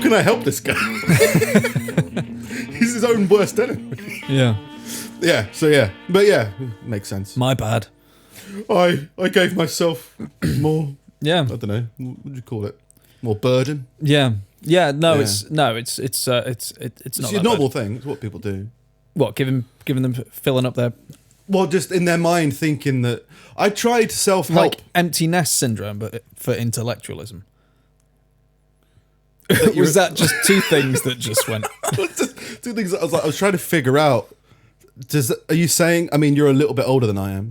can I help this guy? He's his own worst enemy. Yeah. Yeah, so yeah. But yeah, makes sense. My bad. I gave myself more, Yeah. I don't know, what would you call it? More burden? Yeah. Yeah, no, Yeah. it's not It's that a normal thing. It's what people do. What, giving them filling up their Well, just in their mind thinking that... I tried self-help. like empty nest syndrome, but for intellectualism. Was that just two things that just went? Two things I was trying to figure out. Are you saying, I mean, you're a little bit older than I am.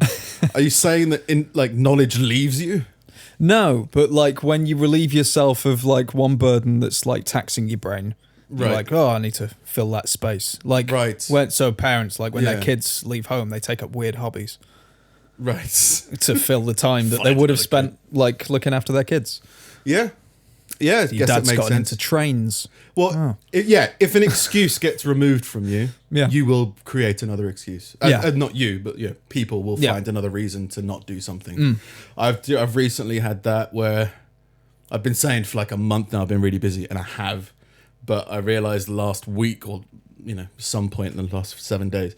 Are you saying that knowledge leaves you? No, but like when you relieve yourself of like one burden that's like taxing your brain, you're Right. like, oh, I need to fill that space. Like, Right. So parents, like when their Yeah. kids leave home, they take up weird hobbies Right. to fill the time that they would have spent like looking after their kids. Yeah. Yeah, I Your guess it dad's makes gotten sense. into trains. Well, if an excuse gets removed from you, Yeah. you will create another excuse. Yeah. Not you, but people will Yeah. find another reason to not do something. I've recently had that where I've been saying for like a month now I've been really busy, and I have, but I realized last week or some point in the last 7 days,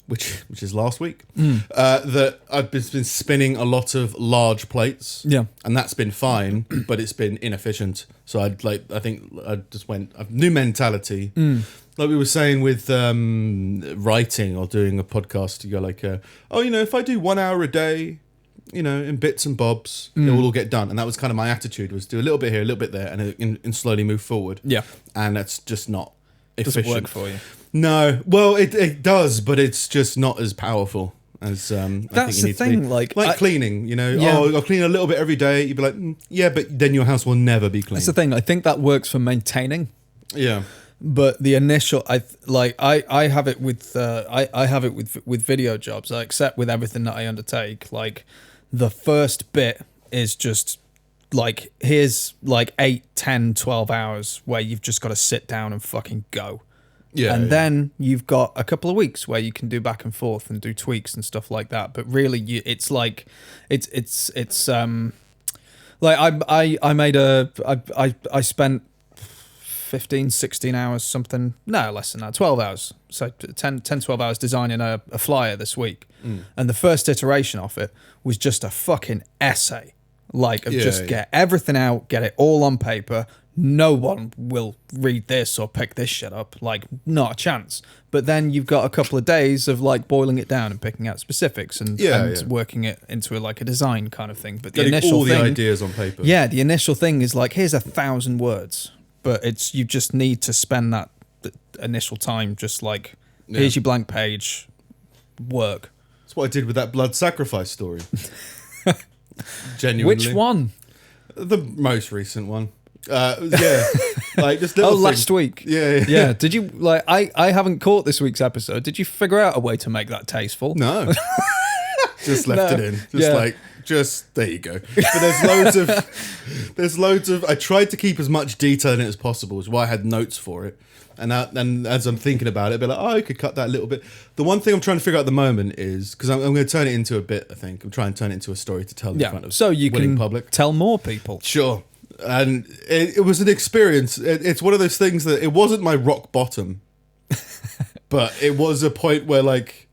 which is last week, that I've been spinning a lot of large plates. Yeah. And that's been fine, but it's been inefficient. So I think I just went a new mentality. Like we were saying with writing or doing a podcast, you go like, if I do 1 hour a day, in bits and bobs, it will all get done. And that was kind of my attitude, was do a little bit here, a little bit there, and slowly move forward. Yeah. And that's just not efficient. Doesn't work for you. No, well, it does, but it's just not as powerful as I think That's you the need thing, to be. like, cleaning, Yeah. I'll clean a little bit every day. You'd be like, yeah, but then your house will never be clean. That's the thing. I think that works for maintaining. Yeah, But the initial, I have it with I have it with video jobs. I accept with everything that I undertake. Like the first bit is just like here's like 8, 10, 12 hours where you've just got to sit down and fucking go. yeah, And yeah. then you've got a couple of weeks where you can do back and forth and do tweaks and stuff like that. But really, it's like it's like I spent 15, 16 hours, something, no, less than that, 12 hours. So 10, 12 hours designing a flyer this week. And the first iteration of it was just a fucking essay. Like, of get everything out, get it all on paper. No one will read this or pick this shit up. Like, not a chance. But then you've got a couple of days of like boiling it down and picking out specifics and working it into like a design kind of thing. But the Getting initial all the thing, ideas on paper. yeah, the initial thing is like, here's 1,000 words, but it's you just need to spend that initial time just like, here's your blank page, work. That's what I did with that blood sacrifice story. Genuinely. Which one? The most recent one. Yeah, like just little last things. week. Yeah. Yeah. Did you like? I haven't caught this week's episode. Did you figure out a way to make that tasteful? No. Just left No. it in. Yeah. There you go. But there's loads of, I tried to keep as much detail in it as possible, is why I had notes for it. And as I'm thinking about it, I'd be like, I could cut that a little bit. The one thing I'm trying to figure out at the moment is, because I'm going to turn it into a bit, I think. I'm trying to turn it into a story to tell in front of So you willing can public. tell more people. Sure. And it was an experience. It's one of those things that it wasn't my rock bottom, but it was a point where like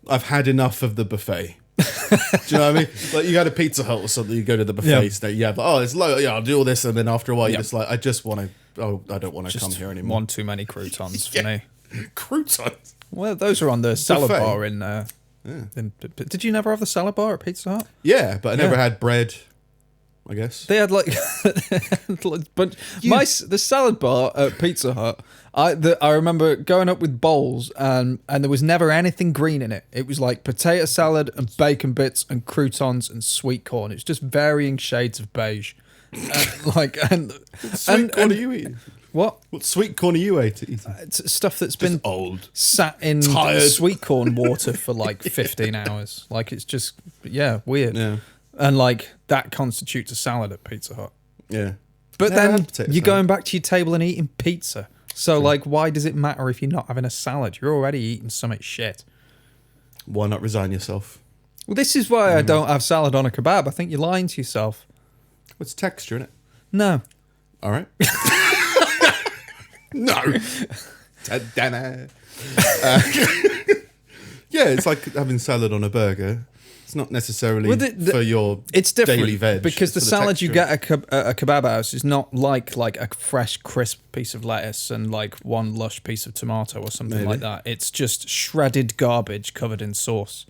I've had enough of the buffet. Do you know what I mean? Like you go to Pizza Hut or something, you go to the buffet, it's low. Yeah, I'll do all this, and then after a while, you're just like, I just want to. Oh, I don't want to come here anymore. One too many croutons for me. Croutons. Well, those are on the salad Buffet. bar in. Did you never have the salad bar at Pizza Hut? Yeah, but I never had bread. I guess. They had like, but the salad bar at Pizza Hut. I remember going up with bowls and there was never anything green in it. It was like potato salad and bacon bits and croutons and sweet corn. It's just varying shades of beige. Sweet corn are you eating? What? What sweet corn are you eating? It's stuff that's been old, sat in tired. sweet corn water for like 15 hours. Like it's just weird. Yeah. And like that constitutes a salad at Pizza Hut. Yeah. But Yeah, I then had potato you're salad. going back to your table and eating pizza. So like, why does it matter if you're not having a salad? You're already eating something shit. Why not resign yourself? Well, this is why I don't have salad on a kebab. I think you're lying to yourself. What's texture in it? No. All right. No. Ta-da-na. Yeah, it's like having salad on a burger. It's not necessarily for your it's different daily veg. because the for salad you texture. get at a kebab house is not like a fresh, crisp piece of lettuce and like one lush piece of tomato or something Maybe. like that. It's just shredded garbage covered in sauce.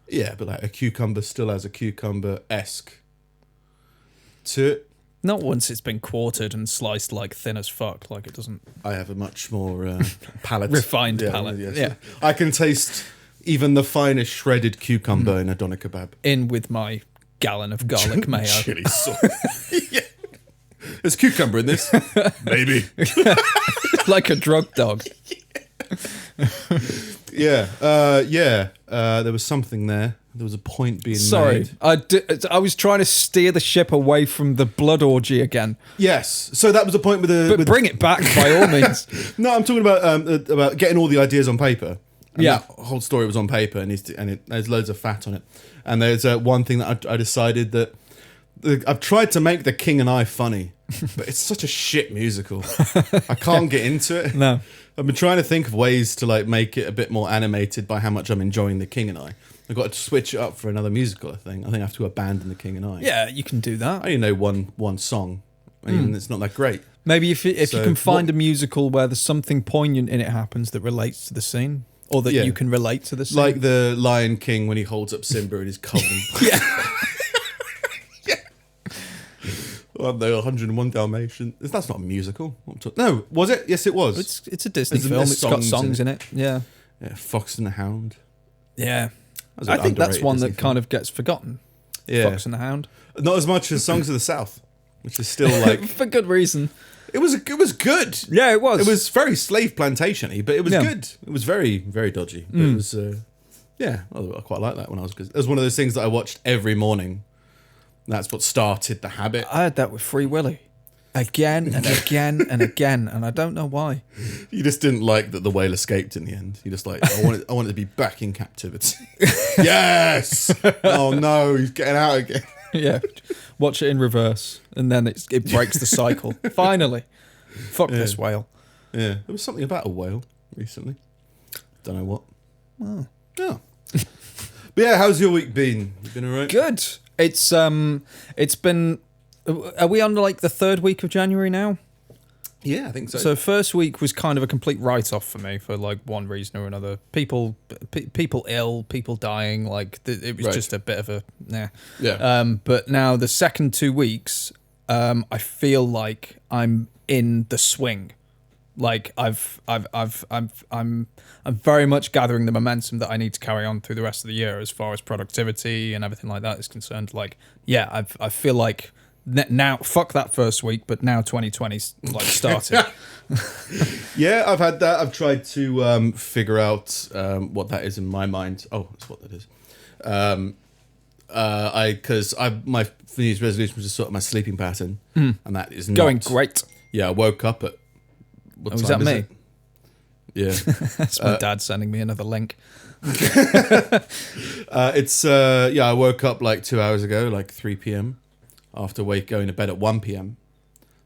Yeah, but like a cucumber still has a cucumber-esque to it. Not once it's been quartered and sliced like thin as fuck. Like it doesn't I have a much more palate. refined Yeah, palate. yes. Yeah, I can taste even the finest shredded cucumber in a doner kebab. in with my gallon of garlic mayo. Chili sauce. Yeah. There's cucumber in this. Maybe. Like a drug dog. Yeah. There was something there. There was a point being Sorry, made. I was trying to steer the ship away from the blood orgy again. Yes. So that was the point with the. But with bring it back by all means. No, I'm talking about getting all the ideas on paper. And Yeah. that whole story was on paper, and there's loads of fat on it. And there's one thing that I decided that I've tried to make The King and I funny, but it's such a shit musical. I can't get into it. No. I've been trying to think of ways to like make it a bit more animated by how much I'm enjoying The King and I. I've got to switch it up for another musical. I think I have to abandon The King and I. Yeah, you can do that. I only know one song, and it's not that great. Maybe if you So can find what- a musical where there's something poignant in it happens that relates to the scene, or that Yeah. you can relate to the scene. Like the Lion King when he holds up Simba and he's covered in yeah, oh, the 101 Dalmatians. That's not a musical. No, was it? Yes, it was. it's a Disney There's- film. there's It's got songs songs in in it. Yeah, Yeah, Fox and the Hound. yeah. That was I an think that's underrated one Disney that film. kind of gets forgotten. Yeah, Fox and the Hound, not as much as Songs of the South, which is still like for good reason. it was good. Yeah, it was. It was very slave plantation-y, but it was Yeah. good. It was very, very dodgy. But it was, yeah, I quite like that when I was. It was one of those things that I watched every morning. That's what started the habit. I had that with Free Willy, again and again and again, and I don't know why. You just didn't like that the whale escaped in the end. You just like, I wanted to be back in captivity. Yes. Oh no, he's getting out again. Yeah, watch it in reverse, and then it breaks the cycle. Finally, fuck this whale. Yeah, there was something about a whale recently. Don't know what. Oh. But yeah, how's your week been? You been alright? Good. It's been. Are we on like the third week of January now? Yeah, I think so. So first week was kind of a complete write-off for me for like one reason or another. People ill, people dying. Like it was Right. just a bit of a nah. yeah. But now the second 2 weeks, I feel like I'm in the swing. Like I'm very much gathering the momentum that I need to carry on through the rest of the year as far as productivity and everything like that is concerned. Like, yeah, I feel like now fuck that first week, but now 2020's like started. Yeah, I've had that. I've tried to figure out what that is in my mind. Oh, that's what that is. My New Year's resolution was to sort of my sleeping pattern, and that is not, Going great. Yeah, I woke up at. What Oh, was time that is me? it? Yeah, That's my dad sending me another link. I woke up like 2 hours ago, like 3 p.m. after going to bed at 1 p.m.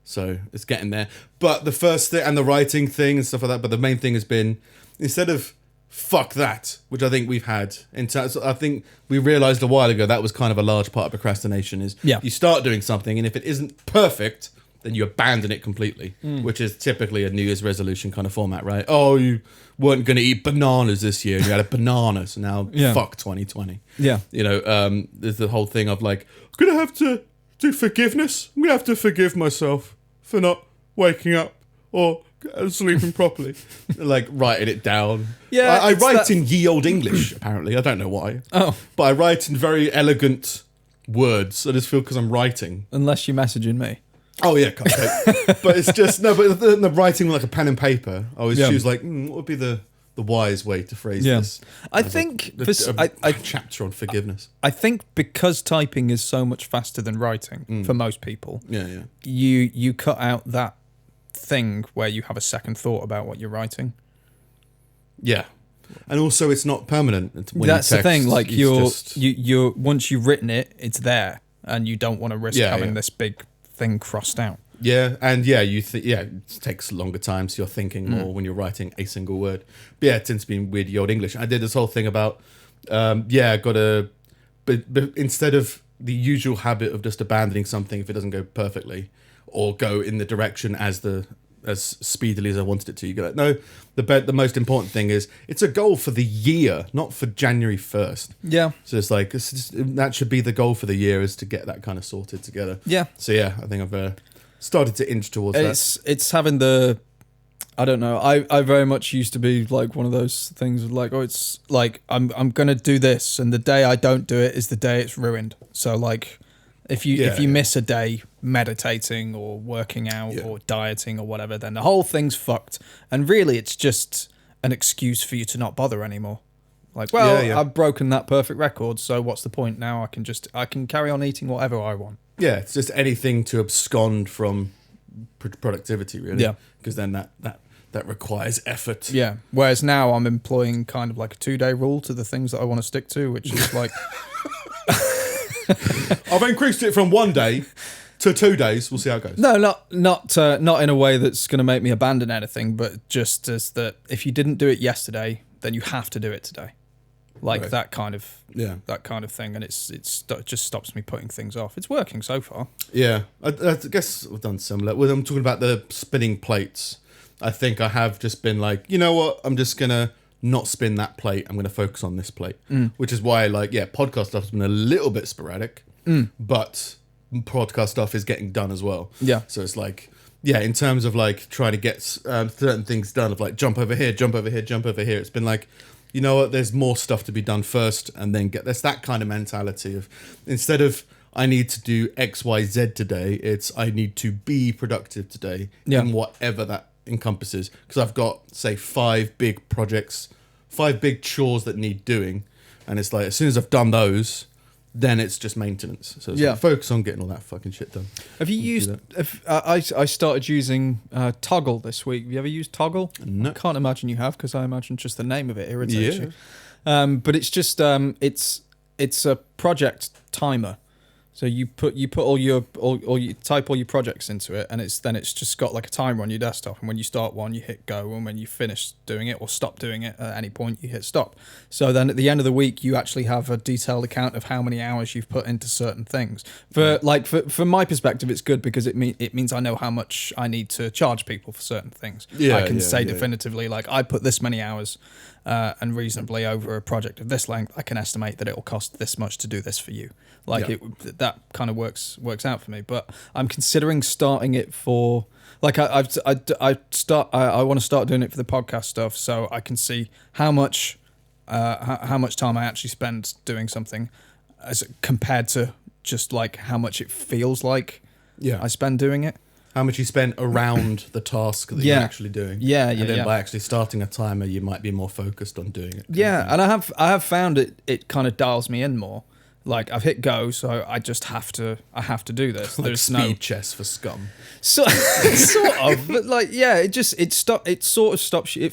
So it's getting there. But the first thing and the writing thing and stuff like that. But the main thing has been instead of fuck that, which I think we've had in terms. I think we realized a while ago that was kind of a large part of procrastination. Is you start doing something and if it isn't perfect, then you abandon it completely, which is typically a New Year's resolution kind of format, right? Oh, you weren't going to eat bananas this year, and you had a banana, so now fuck 2020. Yeah. You know, there's the whole thing of like, I'm going to have to do forgiveness. I'm going to have to forgive myself for not waking up or sleeping properly. Like, writing it down. Yeah, I it's write that- in ye old English, apparently. I don't know why. Oh, But I write in very elegant words. I just feel because I'm writing. unless you're messaging me. Oh yeah, cupcake. But it's just no. But the writing with like a pen and paper, I always choose like what would be the wise way to phrase this. I think A chapter on forgiveness. I think because typing is so much faster than writing for most people, Yeah. you cut out that thing where you have a second thought about what you're writing. Yeah, and also it's not permanent. When That's you the text, thing. Like it's you're once you've written it, it's there, and you don't want to risk Yeah, having yeah. this big thing crossed out. Yeah, and it takes longer time, so you're thinking more when you're writing a single word. But yeah, it tends to be in weird old English. I did this whole thing about, I got to, but instead of the usual habit of just abandoning something if it doesn't go perfectly, or go in the direction as speedily as I wanted it to, you go like, no, the most important thing is it's a goal for the year, not for January 1st. Yeah. So it's like that should be the goal for the year, is to get that kind of sorted together. Yeah. So yeah, I think I've started to inch towards that. It's having the, I don't know. I very much used to be like one of those things of like, oh, it's like I'm gonna do this, and the day I don't do it is the day it's ruined. So like, if you miss a day meditating or working out or dieting or whatever, then the whole thing's fucked. And really, it's just an excuse for you to not bother anymore. Like, well, I've broken that perfect record, so what's the point now? I can carry on eating whatever I want. Yeah, it's just anything to abscond from productivity, really. Yeah, because then that requires effort. Yeah. Whereas now I'm employing kind of like a 2-day rule to the things that I want to stick to, which is like, I've increased it from 1 day to 2 days. We'll see how it goes. No, not in a way that's going to make me abandon anything, but just as that if you didn't do it yesterday, then you have to do it today. Like right. that kind of thing, and it just stops me putting things off. It's working so far. Yeah, I guess I've done similar. When I'm talking about the spinning plates, I think I have just been like, you know what, I'm just gonna not spin that plate. I'm gonna focus on this plate, which is why podcast stuff's been a little bit sporadic, but podcast stuff is getting done as well. Yeah, so it's like. Yeah, in terms of like trying to get certain things done, of like jump over here, jump over here, jump over here. It's been like, you know what, there's more stuff to be done first, and then there's that kind of mentality of, instead of I need to do X, Y, Z today, it's I need to be productive today in whatever that encompasses. Because I've got, say, 5 big projects, 5 big chores that need doing, and it's like as soon as I've done those, then it's just maintenance. So it's like, focus on getting all that fucking shit done. Have you used... I started using Toggle this week. Have you ever used Toggle? No. I can't imagine you have, because I imagine just the name of it irritates you. But it's just... it's a project timer. So you put all you type all your projects into it, and it's just got like a timer on your desktop. And when you start one, you hit go, and when you finish doing it or stop doing it at any point, you hit stop. So then at the end of the week, you actually have a detailed account of how many hours you've put into certain things. From my perspective, it's good because it means I know how much I need to charge people for certain things. I can say definitively, like, I put this many hours, and reasonably over a project of this length, I can estimate that it will cost this much to do this for you. That kind of works out for me. But I'm considering starting it for, like, I want to start doing it for the podcast stuff, so I can see how much time I actually spend doing something, as compared to just like how much it feels like I spend doing it. How much you spend around the task that you're actually doing. And then by actually starting a timer, you might be more focused on doing it. Yeah, and I have found it kind of dials me in more. Like, I've hit go, so I just have to do this. Like There's speed chess for scum. So sort of, but like, yeah, it sort of stops you.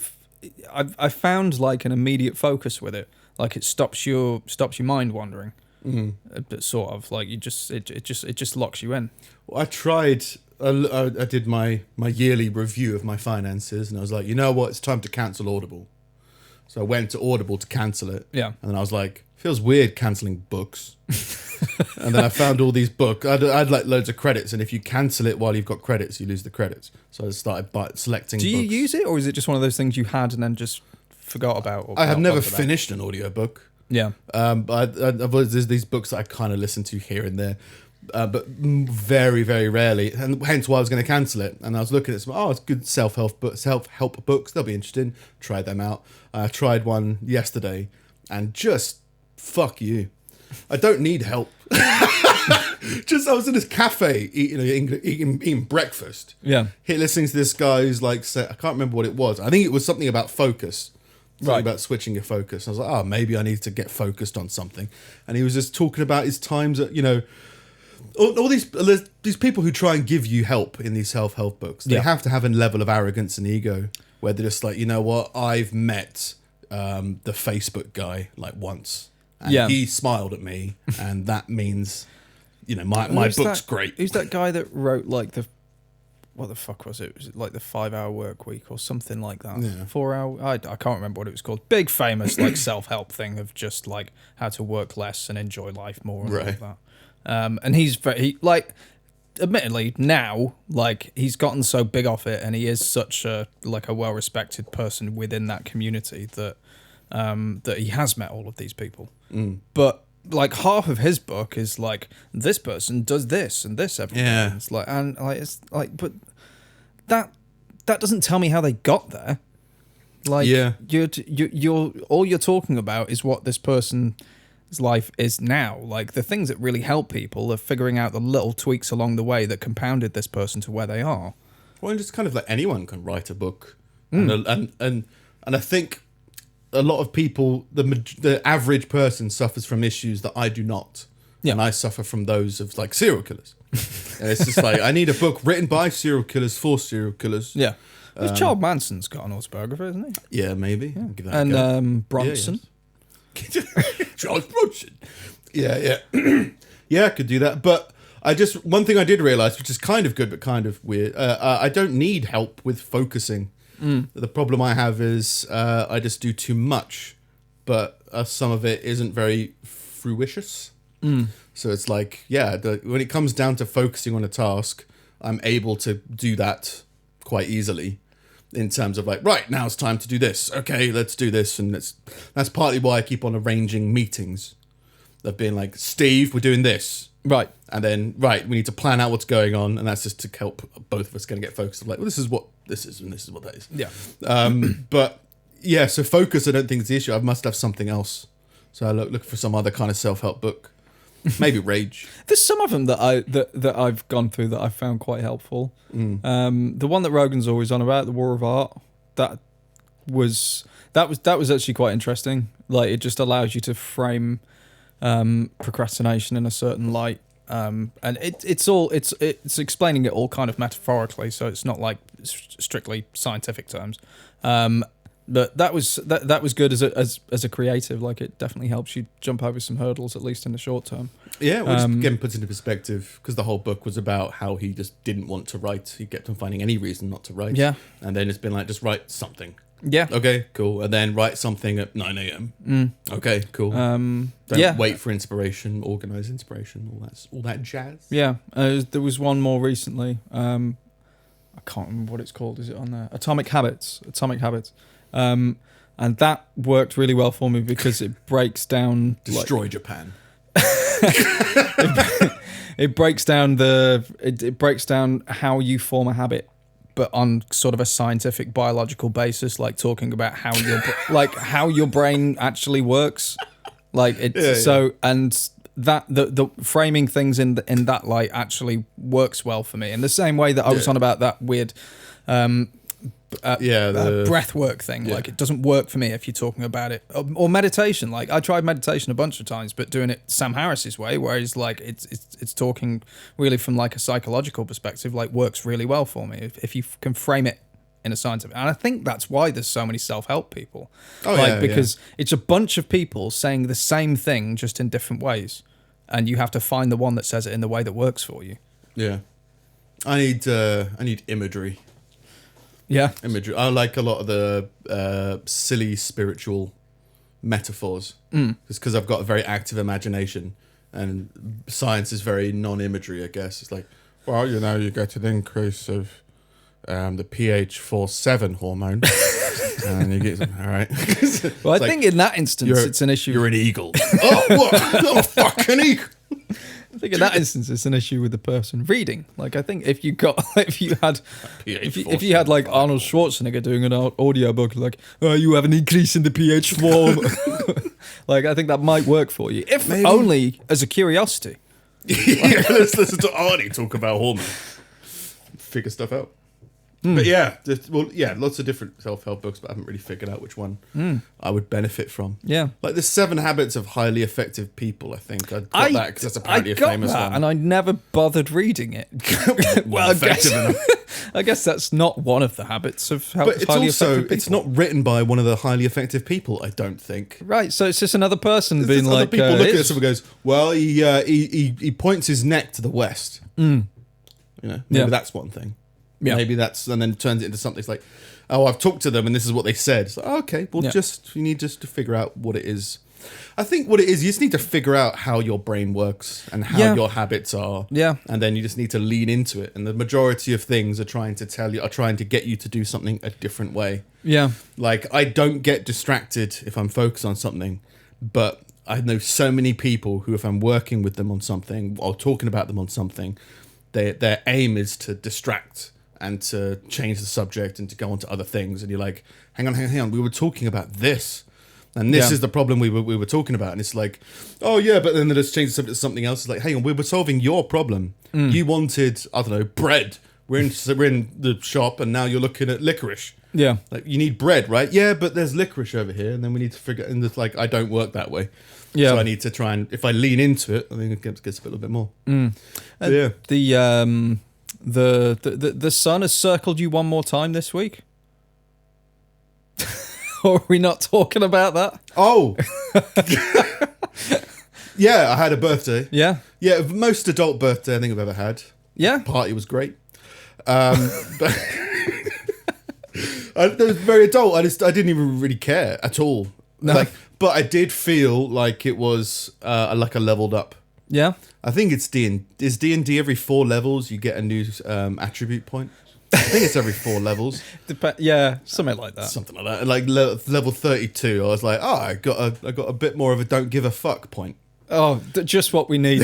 I found like an immediate focus with it. Like, it stops your mind wandering. But sort of like it just locks you in. Well, I tried. I did my yearly review of my finances, and I was like, you know what, it's time to cancel Audible. So I went to Audible to cancel it. Yeah. And then I was like, feels weird cancelling books. And then I found all these books. I'd like loads of credits, and if you cancel it while you've got credits, you lose the credits. So I started selecting Do you books. use it, or is it just one of those things you had and then just forgot about? I have never finished an audiobook. Yeah. But there's these books that I kind of listen to here and there. But very, very rarely, and hence why I was going to cancel it. And I was looking at some, it's good self-help books. They'll be interesting. Try them out. I tried one yesterday, and just fuck you. I don't need help. I was in this cafe eating breakfast. Yeah. Listening to this guy who's like, I can't remember what it was. I think it was something about focus. Something about switching your focus. I was like, maybe I need to get focused on something. And he was just talking about his times at, all these people who try and give you help in these self-help books, they have to have a level of arrogance and ego where they're just like, you know what, I've met the Facebook guy like once, and he smiled at me, and that means, my book's great. Who's that guy that wrote like what the fuck was it? Was it like the 5-hour work week or something like that? Yeah. 4 hour? I can't remember what it was called. Big famous like self-help thing of just like how to work less and enjoy life more and all of that. And admittedly now, like he's gotten so big off it, and he is such a well-respected person within that community that that he has met all of these people. But like half of his book is like this person does this and this every day. It's like but that doesn't tell me how they got there. Like you're all you're talking about is what this person's life is now. Like the things that really help people are figuring out the little tweaks along the way that compounded this person to where they are. Well, and just kind of like anyone can write a book, and I think a lot of people, the average person suffers from issues that I do not. Yeah. And I suffer from those of like serial killers. And it's just like, I need a book written by serial killers for serial killers. Yeah. Charles Manson's got an autobiography, hasn't he? Yeah, maybe. Yeah. Give that and a go. Bronson. Yeah, yes. Charles Bronson. Yeah. Yeah, I could do that. But one thing I did realise, which is kind of good but kind of weird, I don't need help with focusing. The problem I have is I just do too much, but some of it isn't very fruitious. So it's like, when it comes down to focusing on a task, I'm able to do that quite easily in terms of like, right, now it's time to do this. Okay, let's do this. And that's partly why I keep on arranging meetings of being like, Steve, we're doing this. Right. And then, we need to plan out what's going on. And that's just to help both of us going to get focused on like, well, this is what this is and this is what that is. Yeah. But yeah, so focus I don't think is the issue. I must have something else. So I look for some other kind of self-help book. Maybe Rage. There's some of them that I've gone through that I found quite helpful. The one that Rogan's always on about, The War of Art, that was actually quite interesting. Like it just allows you to frame procrastination in a certain light. And it's explaining it all kind of metaphorically, so it's not like strictly scientific terms. But that was good as a creative. Like it definitely helps you jump over some hurdles, at least in the short term. Yeah, which again puts into perspective, because the whole book was about how he just didn't want to write. He kept on finding any reason not to write. Yeah, and then it's been like, just write something. Yeah. Okay, cool. And then write something at 9 a.m. Okay, cool. Don't wait for inspiration, organize inspiration, all that jazz. Yeah. There was one more recently. I can't remember what it's called. Is it on there? Atomic Habits. And that worked really well for me because it breaks down... Destroy Japan. It breaks down it breaks down how you form a habit, but on sort of a scientific biological basis, like talking about how your brain actually works. Like and that the framing things in that light actually works well for me in the same way that I was on about that weird breath work thing. Like it doesn't work for me if you're talking about it, or meditation. Like I tried meditation a bunch of times, but doing it Sam Harris's way, where he's like it's talking really from like a psychological perspective, like works really well for me if you can frame it in a scientific. And I think that's why there's so many self-help people, because it's a bunch of people saying the same thing just in different ways, and you have to find the one that says it in the way that works for you. Yeah, I need imagery. Yeah, imagery. I like a lot of the silly spiritual metaphors, just because I've got a very active imagination, and science is very non-imagery. I guess it's like, well, you get an increase of the pH-4/7 hormone, and you get all right. Well, I think in that instance, it's an issue. You're an eagle. Oh, what? Oh, fucking eagle. I think in that instance, it's an issue with the person reading. Like, I think if you had like Arnold Schwarzenegger doing an audio book, like, oh, you have an increase in the pH form, like, I think that might work for you, if only as a curiosity. Let's listen to Arnie talk about hormones, figure stuff out. But lots of different self-help books, but I haven't really figured out which one I would benefit from. Yeah. Like the 7 Habits of Highly Effective People, I think. I got that because that's apparently a famous one. And I never bothered reading it. Well, I guess that's not one of the habits of highly effective people. It's not written by one of the highly effective people, I don't think. Right, so it's just another person being like... Other people look at it and goes, well, he points his neck to the west. Maybe that's one thing. Yeah. Maybe that's, and then turns it into something. It's like, oh, I've talked to them and this is what they said. It's like, oh, okay, well, Yeah. you need just to figure out what it is. I think what it is, you just need to figure out how your brain works and how Yeah. your habits are. Yeah. And then you just need to lean into it. And the majority of things are trying to get you to do something a different way. Yeah. Like, I don't get distracted if I'm focused on something, but I know so many people who, if I'm working with them on something or talking about them on something, their aim is to distract and to change the subject and to go on to other things. And you're like, hang on, we were talking about this. And this Yeah. is the problem we were talking about. And it's like, oh, yeah, but then they just change the subject to something else. It's like, hang on, we were solving your problem. You wanted, I don't know, bread. We're in the shop and now you're looking at licorice. Yeah. Like, you need bread, right? Yeah, but there's licorice over here. And then we need to figure, and it's like, I don't work that way. Yeah. So I need to try and, if I lean into it, I think it gets a little bit more. But yeah. The sun has circled you one more time this week. Or are we not talking about that? Oh! Yeah, I had a birthday. Yeah. Yeah, most adult birthday I think I've ever had. Yeah. Party was great. But it was very adult. I didn't even really care at all. No. Like, but I did feel like it was like a leveled up. Yeah. I think it's D&D every 4 levels you get a new attribute point. I think it's every 4 levels. Yeah, something like that. Something like that. Like level 32, I was like, oh, I got a bit more of a don't give a fuck point. Oh, just what we need.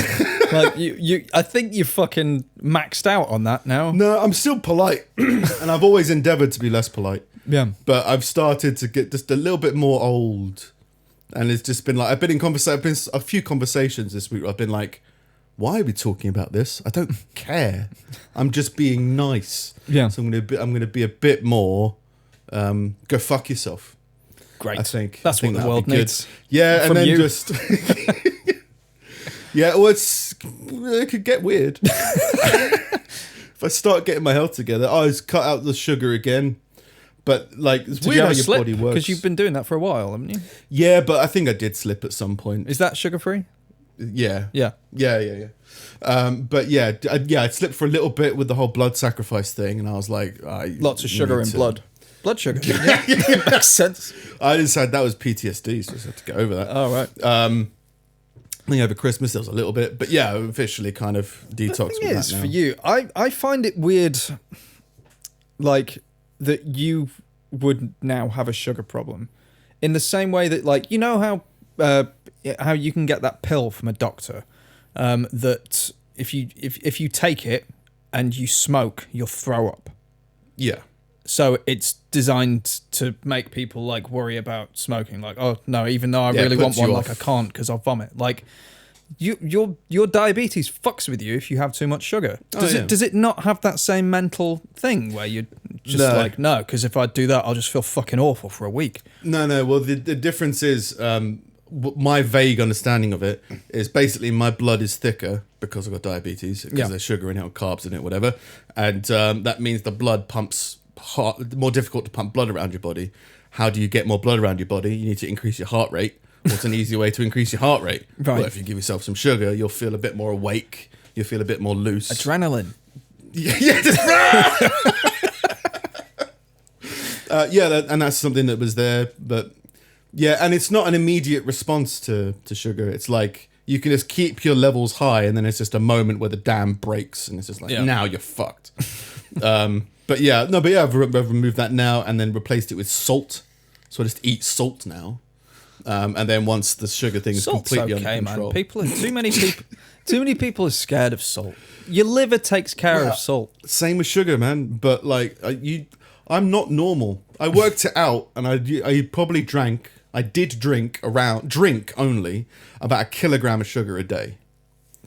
Like you I think you're fucking maxed out on that now. No, I'm still polite, and I've always endeavoured to be less polite. Yeah. But I've started to get just a little bit more old, and it's just been like I've been in a few conversations this week where I've been like, why are we talking about this? I don't care. I'm just being nice. Yeah. So I'm gonna be a bit more. Go fuck yourself. Great. I think That's what the that'd world be good. needs. Yeah, From and then you. just. Yeah, well, it could get weird. If I start getting my health together, I cut out the sugar again. But like, it's Did weird you how have a your slip? body works. Because you've been doing that for a while, haven't you? Yeah, but I think I did slip at some point. Is that sugar free? Yeah. Yeah. Yeah. But yeah, I slipped for a little bit with the whole blood sacrifice thing, and I was like, Lots of sugar in blood. Blood sugar. Yeah. Makes sense. I decided that was PTSD, so I just had to get over that. Oh, right. I think over Christmas there was a little bit, but yeah, I'm officially kind of detoxed thing with is, that now. for you, I find it weird, like, that you would now have a sugar problem. In the same way that, like, you know how you can get that pill from a doctor, that if you take it and you smoke, you'll throw up. Yeah. So it's designed to make people like worry about smoking. Like, oh no, even though I Yeah, really want puts you one, like I off. can't because I'll vomit. Like, your diabetes fucks with you if you have too much sugar. Does yeah. it not have that same mental thing where you're just No. like, no, because if I do that, I'll just feel fucking awful for a week. No. Well, the difference is my vague understanding of it is basically my blood is thicker because I've got diabetes because Yeah. there's sugar in it or carbs in it, whatever, and that means the blood pumps more difficult to pump blood around your body. How do you get more blood around your body? You need to increase your heart rate. What's an easy way to increase your heart rate? Right. Well, if you give yourself some sugar, you'll feel a bit more awake. You'll feel a bit more loose. Adrenaline. Yeah, and that's something that was there, but yeah, and it's not an immediate response to sugar. It's like you can just keep your levels high, and then it's just a moment where the dam breaks, and it's just like now you're fucked. But I've removed that now, and then replaced it with salt. So I just eat salt now, and then once the sugar thing is Salt's completely okay, under control, man. People, too many people are scared of salt. Your liver takes care of salt. Same with sugar, man. But like I'm not normal. I worked it out, and I probably drink only about 1 kilogram of sugar a day,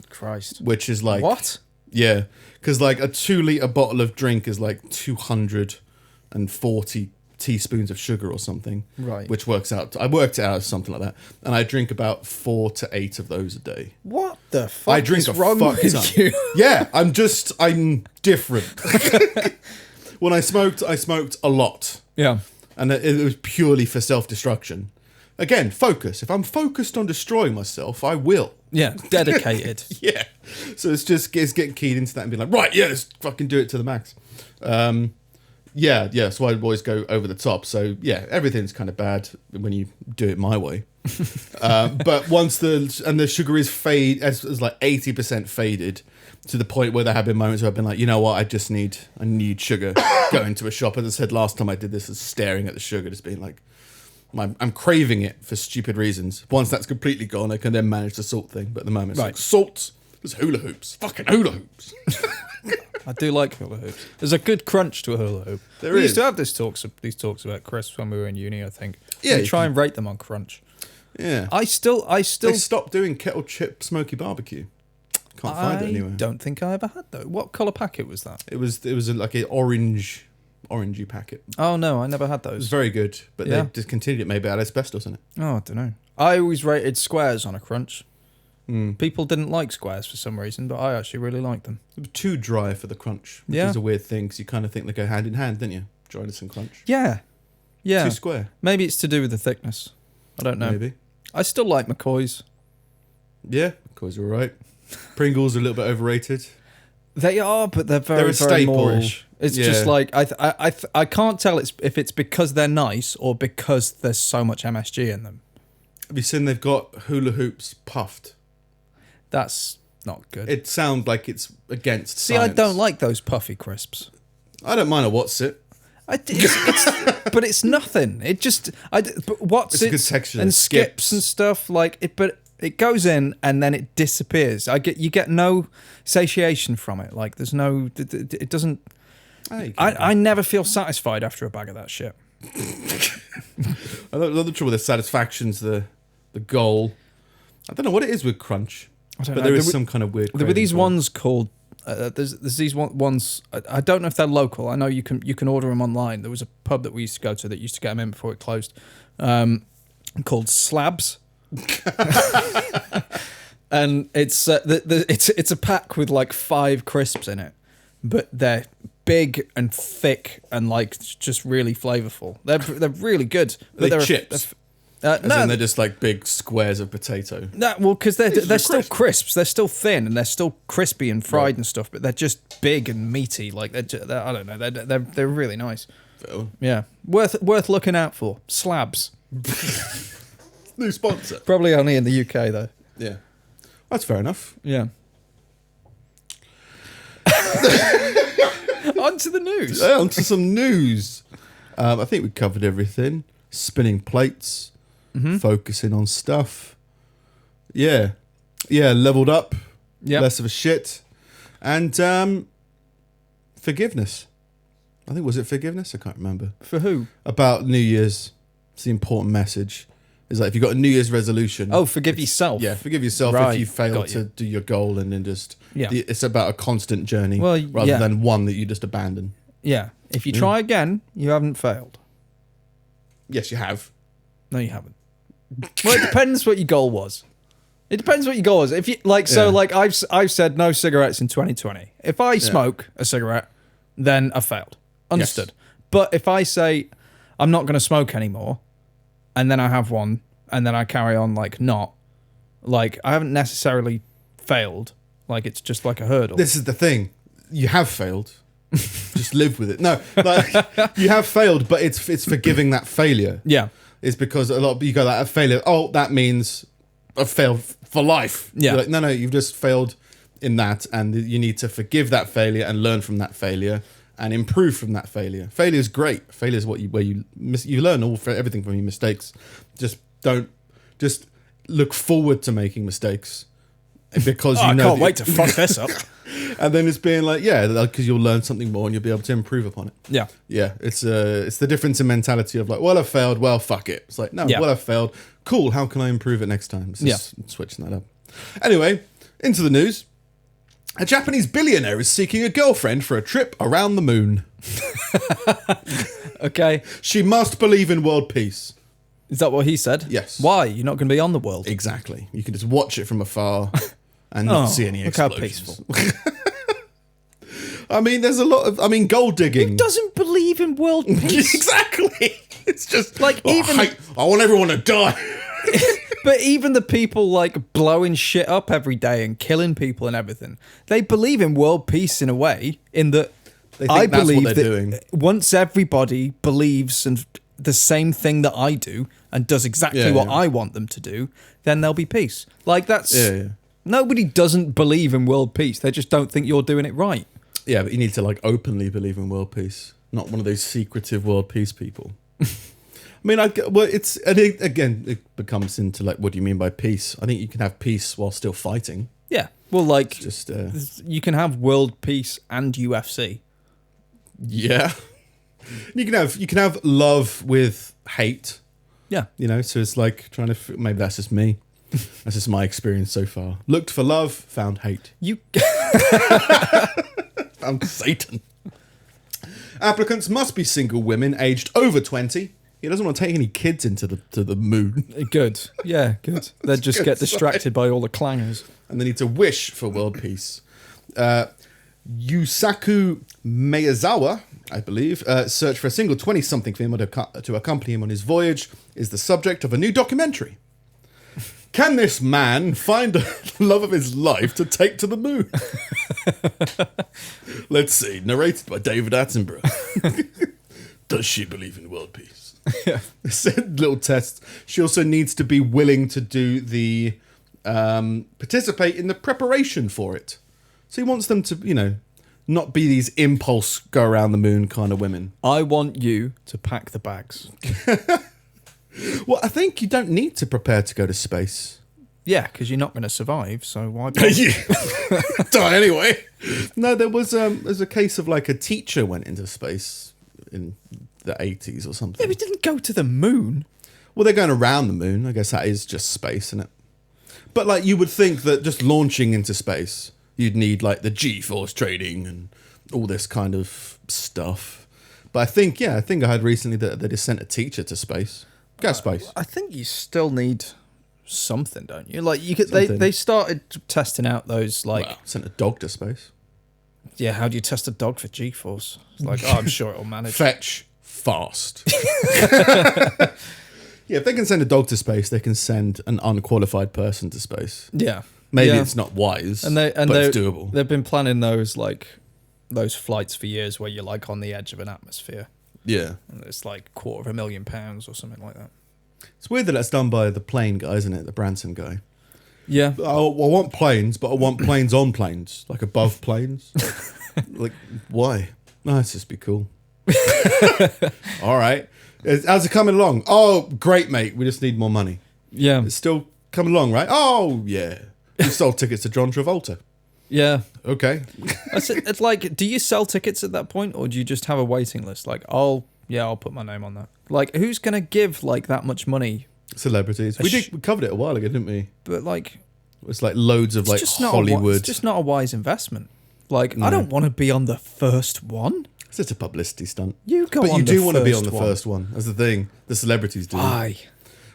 Christ. which is like What? Yeah, because like a 2-liter bottle of drink is like 240 teaspoons of sugar or something. Right. Which works out. I worked it out as something like that, and I drink about 4 to 8 of those a day. What the fuck I drink is a wrong fuck with ton. you? Yeah, I'm different. When I smoked a lot. Yeah. And it was purely for self-destruction. Again, focus. If I'm focused on destroying myself, I will. Yeah, dedicated. Yeah. So it's getting keyed into that and being like, right, yeah, let's fucking do it to the max. Yeah. So I always go over the top. So yeah, everything's kind of bad when you do it my way. But once the sugar is as like 80% faded, to the point where there have been moments where I've been like, you know what, I need sugar. Go into a shop, as I said last time I did this, is staring at the sugar, just being like, I'm craving it for stupid reasons. Once that's completely gone, I can then manage the salt thing. But at the moment, it's like salt. There's hula hoops. Fucking hula hoops. I do like hula hoops. There's a good crunch to a hula hoop. We used to have these talks about crisps when we were in uni, I think. Yeah, we try and rate them on crunch. Yeah. I still They stopped doing kettle chip smoky barbecue. Can't find it anywhere. I don't think I ever had though. What colour packet was that? It was like an orangey packet. Oh no, I never had It was those. very good, but they discontinued it. Maybe it had asbestos in it. Oh, I don't know. I always rated squares on a crunch. Mm. People didn't like squares for some reason, but I actually really liked them. They were too dry for the crunch, which is a weird thing, because you kind of think they go hand in hand, don't you? Dryness and crunch. Yeah. Too square. Maybe it's to do with the thickness. I don't know. Maybe. I still like McCoy's. Yeah, McCoy's all right. Pringles are a little bit overrated. They are, but they're very, They're a very more. staple-ish. It's Yeah. just like I can't tell if it's because they're nice or because there's so much MSG in them. Have you seen they've got hula hoops puffed? That's not good. It sounds like it's against See, science. I don't like those puffy crisps. I don't mind a what's it. But it's nothing. It just but what's It's a good texture. and skips and stuff like it. But it goes in and then it disappears. You get no satiation from it. Like there's no. It doesn't. I never feel satisfied after a bag of that shit. I don't know the trouble with the satisfaction's the goal. I don't know what it is with crunch. I don't But know. there is some kind of weird. There were these craving for it. ones called. There's these ones. I don't know if they're local. I know you can order them online. There was a pub that we used to go to that used to get them in before it closed, called Slabs. And it's it's a pack with like 5 crisps in it, but they're big and thick and like just really flavorful. They're really good. Are But they chips? As As in they're just like big squares of potato. No, well, because they're are still crisps. They're still thin and they're still crispy and fried Right. and stuff. But they're just big and meaty. Like they're I don't know. They're really nice. Oh. Yeah, worth looking out for. Slabs. New sponsor. Probably only in the UK though. Yeah. That's fair enough. Yeah. On to the news. On to some news. I think we covered everything. Spinning plates. Focusing on stuff. Yeah. Leveled up. Yep. Less of a shit. And forgiveness. I think, was it forgiveness? I can't remember. For who? About New Year's. It's the important message. It's like if you've got a New Year's resolution. Oh, forgive yourself. Yeah, forgive yourself Right, if you fail got to you. do your goal, and then just Yeah. it's about a constant journey Well, rather yeah. than one that you just abandon. Yeah. If you try again, you haven't failed. Yes, you have. No, you haven't. Well, it depends what your goal was. It depends what your goal is. If you like, I've said no cigarettes in 2020. If I smoke a cigarette, then I failed. Understood. Yes. But if I say I'm not going to smoke anymore, and then I have one, and then I carry on like not, like I haven't necessarily failed. Like it's just like a hurdle. This is the thing. You have failed. Just live with it. No, like you have failed, but it's forgiving that failure. Yeah. It's because a lot of you go like a failure. Oh, that means I've failed for life. Yeah. You're like, no, you've just failed in that, and you need to forgive that failure and learn from that failure and improve from that failure. Failure is great. Failure is where you learn everything from your mistakes. Just look forward to making mistakes because I can't wait to fuck this up. And then it's being like, yeah, because you'll learn something more and you'll be able to improve upon it. Yeah. Yeah, it's the difference in mentality of like, well, I failed, well, fuck it. It's like, no, Yeah. well, I failed. Cool, how can I improve it next time? It's just switching that up. Anyway, into the news. A Japanese billionaire is seeking a girlfriend for a trip around the moon. Okay. She must believe in world peace. Is that what he said? Yes. Why? You're not going to be on the world. Exactly. You can just watch it from afar and not see any look how explosions. peaceful. I mean, there's a lot of, gold digging. Who doesn't believe in world peace? Exactly. It's just Like, even- I want everyone to die. But even the people like blowing shit up every day and killing people and everything, they believe in world peace in a way. In that, They think I that's believe what they're that doing. once everybody believes and the same thing that I do and does exactly Yeah, what yeah. I want them to do, then there'll be peace. Like that's Yeah. nobody doesn't believe in world peace. They just don't think you're doing it right. Yeah, but you need to like openly believe in world peace, not one of those secretive world peace people. I mean, again, it becomes into like, what do you mean by peace? I think you can have peace while still fighting. Yeah. Well, like Just you can have world peace and UFC. yeah, you can have love with hate. Yeah. You know, so it's like trying to. Maybe that's just me. That's just my experience so far. Looked for love, found hate. You Found Satan. Applicants must be single women aged over 20. He doesn't want to take any kids into the moon. good. Yeah, good. They just good get distracted by all the clangers. And they need to wish for world peace. Yusaku Miyazawa, I believe, search for a single 20-something female to accompany him on his voyage, is the subject of a new documentary. Can this man find the love of his life to take to the moon? Let's see. Narrated by David Attenborough. Does she believe in world peace? Yeah. Little test. She also needs to be willing to do the participate in the preparation for it. So he wants them to, you know, not be these impulse go around the moon kind of women. I want you to pack the bags. Well, I think you don't need to prepare to go to space. Yeah, because you're not going to survive, so why Die anyway. No, there's a case of like a teacher went into space in the 80s or something. Yeah, we didn't go to the moon. Well, they're going around the moon. I guess that is just space, isn't it? But like you would think that just launching into space, you'd need like the G-force training and all this kind of stuff. But I think I heard recently that they just sent a teacher to space. Go space. I think you still need something, don't you? Like you could, Something. they started testing out those like Well, sent a dog to space. yeah. How do you test a dog for G-force? It's like oh, I'm sure it'll manage. Fetch fast. Yeah, if they can send a dog to space, they can send an unqualified person to space. Yeah, Maybe Yeah. it's not wise, and but it's doable. They've been planning those flights for years, where you're like on the edge of an atmosphere, Yeah. and it's like £250,000 or something like that. It's weird that that's done by the plane guy, isn't it? The Branson guy. Yeah, I want planes, but I want planes on planes, like above planes. Like, why? No, let's just be cool. All right. How's it coming along? Oh, great, mate. We just need more money. yeah, It's still coming along, right? Oh, yeah. We sold tickets to John Travolta. yeah. Okay. It's like, do you sell tickets at that point, or do you just have a waiting list? Like, I'll put my name on that. Like, who's gonna give like that much money? Celebrities. We covered it a while ago, didn't we? But like, It's like loads of it's like just not Hollywood. it's just not a wise investment. Like, I don't want to be on the first one. It's just a publicity stunt. You go But on you the do want to be first on the one. first one. That's the thing. The celebrities do. Why?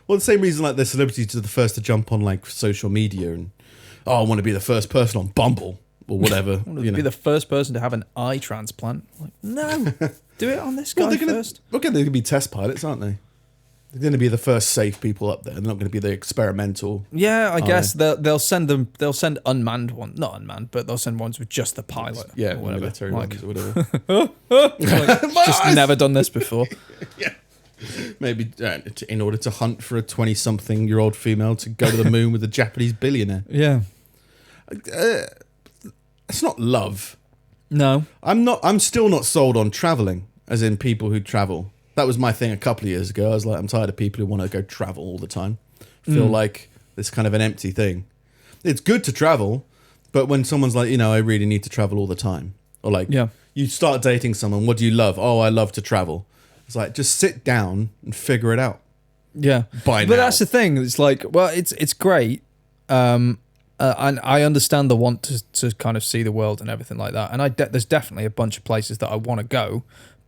Well, the same reason like the celebrities are the first to jump on like social media and I want to be the first person on Bumble or whatever. I want to be the first person to have an eye transplant. Like, no, do it on this guy first. Okay, they're going to be test pilots, aren't they? They're going to be the first safe people up there. They're not going to be the experimental. Yeah, I guess they'll send unmanned one, not unmanned, but they'll send ones with just the pilot. Yeah, or whatever. military Like, ones or whatever. just never done this before. Yeah. Maybe in order to hunt for a 20-something-year-old female to go to the moon with a Japanese billionaire. Yeah. It's not love. No. I'm still not sold on traveling, as in people who travel. That was my thing a couple of years ago. I was like, I'm tired of people who want to go travel all the time. Feel like it's kind of an empty thing. It's good to travel, but when someone's like, I really need to travel all the time. Or like, you start dating someone, what do you love? Oh, I love to travel. It's like, just sit down and figure it out. Yeah. By but now. that's the thing. It's like, well, it's great. And I understand the want to kind of see the world and everything like that. And there's definitely a bunch of places that I want to go,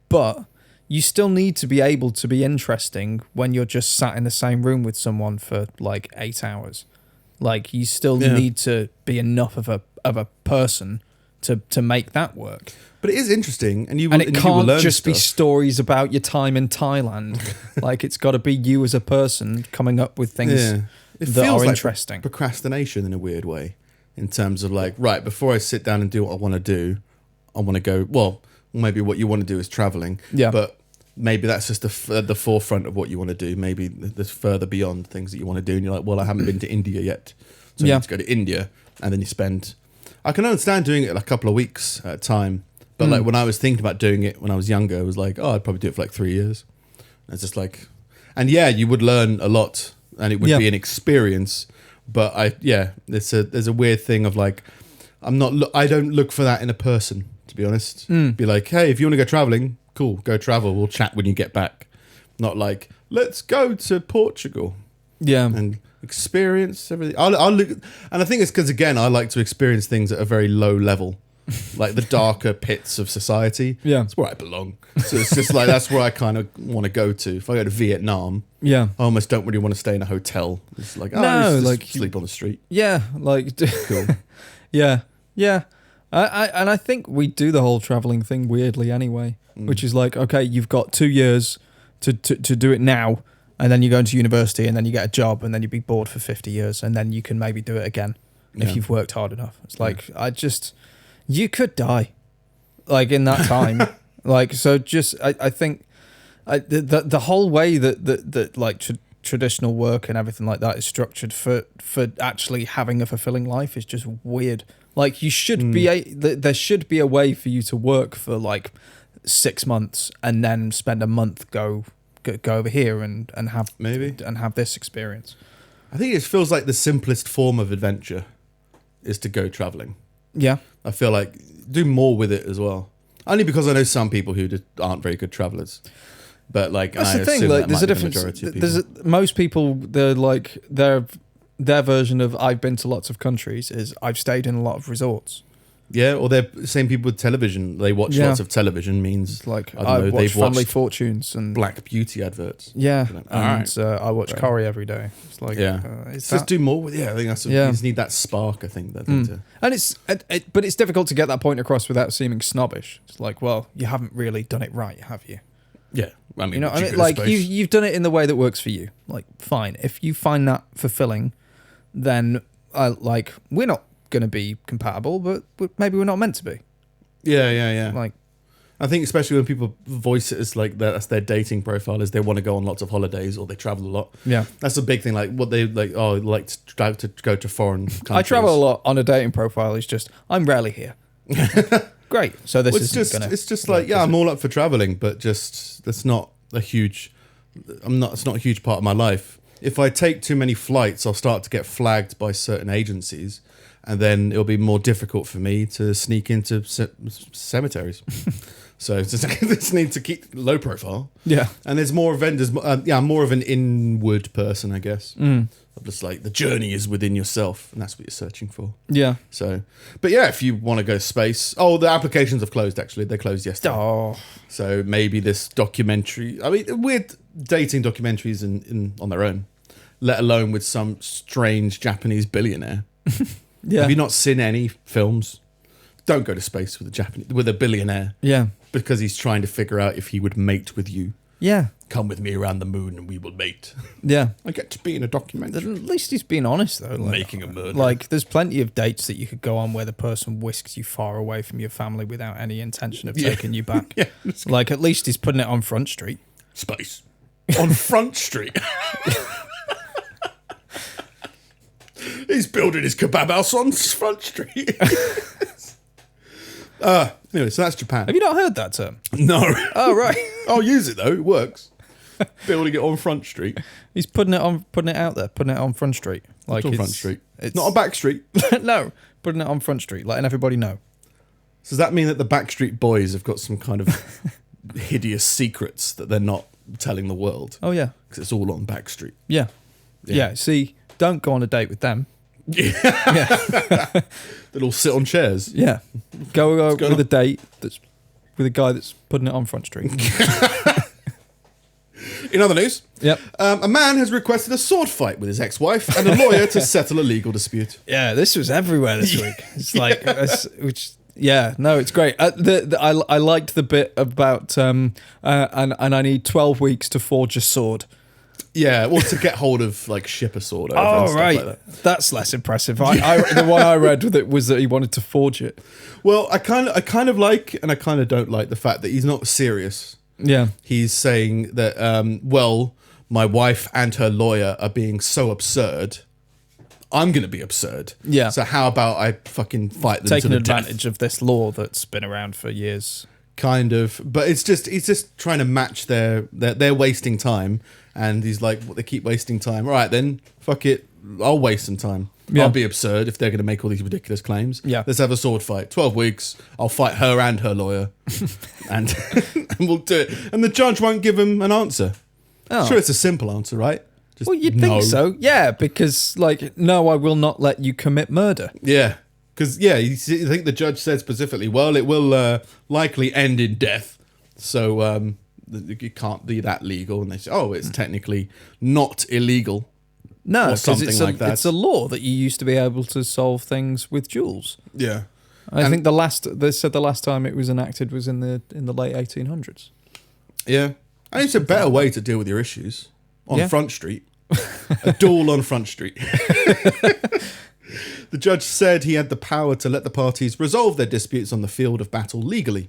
but you still need to be able to be interesting when you're just sat in the same room with someone for like 8 hours. Like you still need to be enough of a person to make that work. But it is interesting, and you will, And it and you will can't learn just be stuff. stories about your time in Thailand. Like, it's got to be you as a person coming up with things Yeah. It that feels are like interesting. procrastination in a weird way, in terms of like, right, before I sit down and do what I want to do, I want to go, well, maybe what you want to do is traveling. Yeah. But maybe that's just the forefront of what you want to do. Maybe there's further beyond things that you want to do. And you're like, well, I haven't been to India yet. So I Yeah. need to go to India. And then you spend, I can understand doing it a couple of weeks at a time. But like when I was thinking about doing it when I was younger, I was like, oh, I'd probably do it for like 3 years. And it's just like, and yeah, you would learn a lot and it would Yeah. be an experience. But there's a weird thing of like, I don't look for that in a person, to be honest. Be like, hey, if you want to go traveling, cool, go travel. We'll chat when you get back. Not like, let's go to Portugal Yeah. and experience everything. I'll look, and I think it's because again, I like to experience things at a very low level, like the darker pits of society. Yeah. That's where I belong. So it's just like that's where I kind of want to go to. If I go to Vietnam, Yeah. I almost don't really want to stay in a hotel. It's like, No, just like- sleep on the street. Yeah. Like, Cool. yeah. Yeah. I think we do the whole traveling thing weirdly anyway, which is like, okay, you've got 2 years to do it now, and then you go into university, and then you get a job, and then you'd be bored for 50 years, and then you can maybe do it again Yeah. if you've worked hard enough. It's like, you could die, like, in that time. Like, so just, I think the whole way that like traditional work and everything like that is structured for actually having a fulfilling life is just weird. Like, you should be there should be a way for you to work for like 6 months and then spend a month go over here and have Maybe. and have this experience. I think it feels like the simplest form of adventure is to go traveling. Yeah. I feel like do more with it as well. Only because I know some people who just aren't very good travelers. But like, That's I the thing. assume Like, that there's might a be the difference. majority of people. There's most people. They're like their version of I've been to lots of countries is I've stayed in a lot of resorts. Yeah, or they're same people with television. They watch Yeah. lots of television. Means It's like I don't I know, watch they've Family watched Fortunes and Black Beauty adverts. yeah, Like, and I watch Right. Corrie every day. It's like Yeah. it's Just do more with. Yeah, I think that's. Yeah. You just need that spark. I think that thing to. and it's but it's difficult to get that point across without seeming snobbish. It's like, well, you haven't really done it right, have you? Yeah, I mean, You know, would I you mean, go to like space? you've done it in the way that works for you. Like, fine. If you find that fulfilling, then like we're not going to be compatible, but maybe we're not meant to be. Yeah. Like, I think especially when people voice it as like that's their dating profile is they want to go on lots of holidays or they travel a lot. yeah. That's a big thing. Like what they like. Oh, like to go to foreign countries. I travel a lot on a dating profile. It's just I'm rarely here. Great. So this Well, is it's just like yeah, I'm all up for traveling, but just that's not a huge. It's not a huge part of my life. If I take too many flights, I'll start to get flagged by certain agencies, and then it'll be more difficult for me to sneak into cemeteries. So just need to keep low profile. Yeah. And there's more vendors. I'm more of an inward person, I guess. I'm just like the journey is within yourself, and that's what you're searching for. Yeah. So, but yeah, if you want to go to space, the applications have closed. Actually, they closed yesterday. Oh. So maybe this documentary. I mean, weird dating documentaries in on their own, let alone with some strange Japanese billionaire. Yeah. Have you not seen any films? Don't go to space with a billionaire Yeah. because he's trying to figure out if he would mate with you. Yeah. Come with me around the moon and we will mate. Yeah. I get to be in a documentary. At least he's being honest though. Like, Making a murder. Like, there's plenty of dates that you could go on where the person whisks you far away from your family without any intention of taking you back. Yeah, Like, at least he's putting it on Front Street. space on Front Street. He's building his kebab house on Front Street. Anyway, so that's Japan. Have you not heard that term? No. Oh, right. I'll use it though. It works. Building it on Front Street. He's putting it out there, putting it on Front Street. Like, It's on it's, Front Street. It's Not on Back Street. no, putting it on Front Street, letting everybody know. So does that mean that the Backstreet Boys have got some kind of hideous secrets that they're not telling the world? Oh yeah, Because it's all on Backstreet. yeah, Yeah. yeah. See, don't go on a date with them. They'll all sit on chairs. Yeah, go going with on? a date that's with a guy that's putting it on Front Street. In other news, Yep. a man has requested a sword fight with his ex-wife and a lawyer to settle a legal dispute. Yeah, this was everywhere this week. It's like, Yeah, no, it's great. I liked the bit about and I need 12 weeks to forge a sword. Yeah, well, to get hold of like ship a sword over and Oh stuff right, like that. that's less impressive. The one I read with it was that he wanted to forge it. Well, I kind of like and I kind of don't like the fact that he's not serious. Yeah, He's saying that well, my wife and her lawyer are being so absurd. I'm going to be absurd. Yeah. So how about I fucking fight them taking to the death? advantage of this law that's been around for years. Kind of, but it's just he's just trying to match their wasting time, and he's like, well, they keep wasting time. All right, then fuck it, I'll waste some time. Yeah. I'll be absurd if they're going to make all these ridiculous claims. Yeah. Let's have a sword fight. 12 weeks. I'll fight her and her lawyer, and and we'll do it. And the judge won't give him an answer. Oh. Sure, it's a simple answer, right? Just Well, you'd no. think so, yeah, because like, no, I will not let you commit murder. Yeah. Because, yeah, I think the judge said specifically, well, it will likely end in death. So it can't be that legal. And they say, oh, it's technically not illegal. No, Or because something it's like that. it's a law that you used to be able to solve things with jewels. Yeah. I think they said the last time it was enacted was in the late 1800s. Yeah. And it's a better way to deal with your issues. On Yeah. Front Street. A duel on Front Street. The judge said he had the power to let the parties resolve their disputes on the field of battle legally.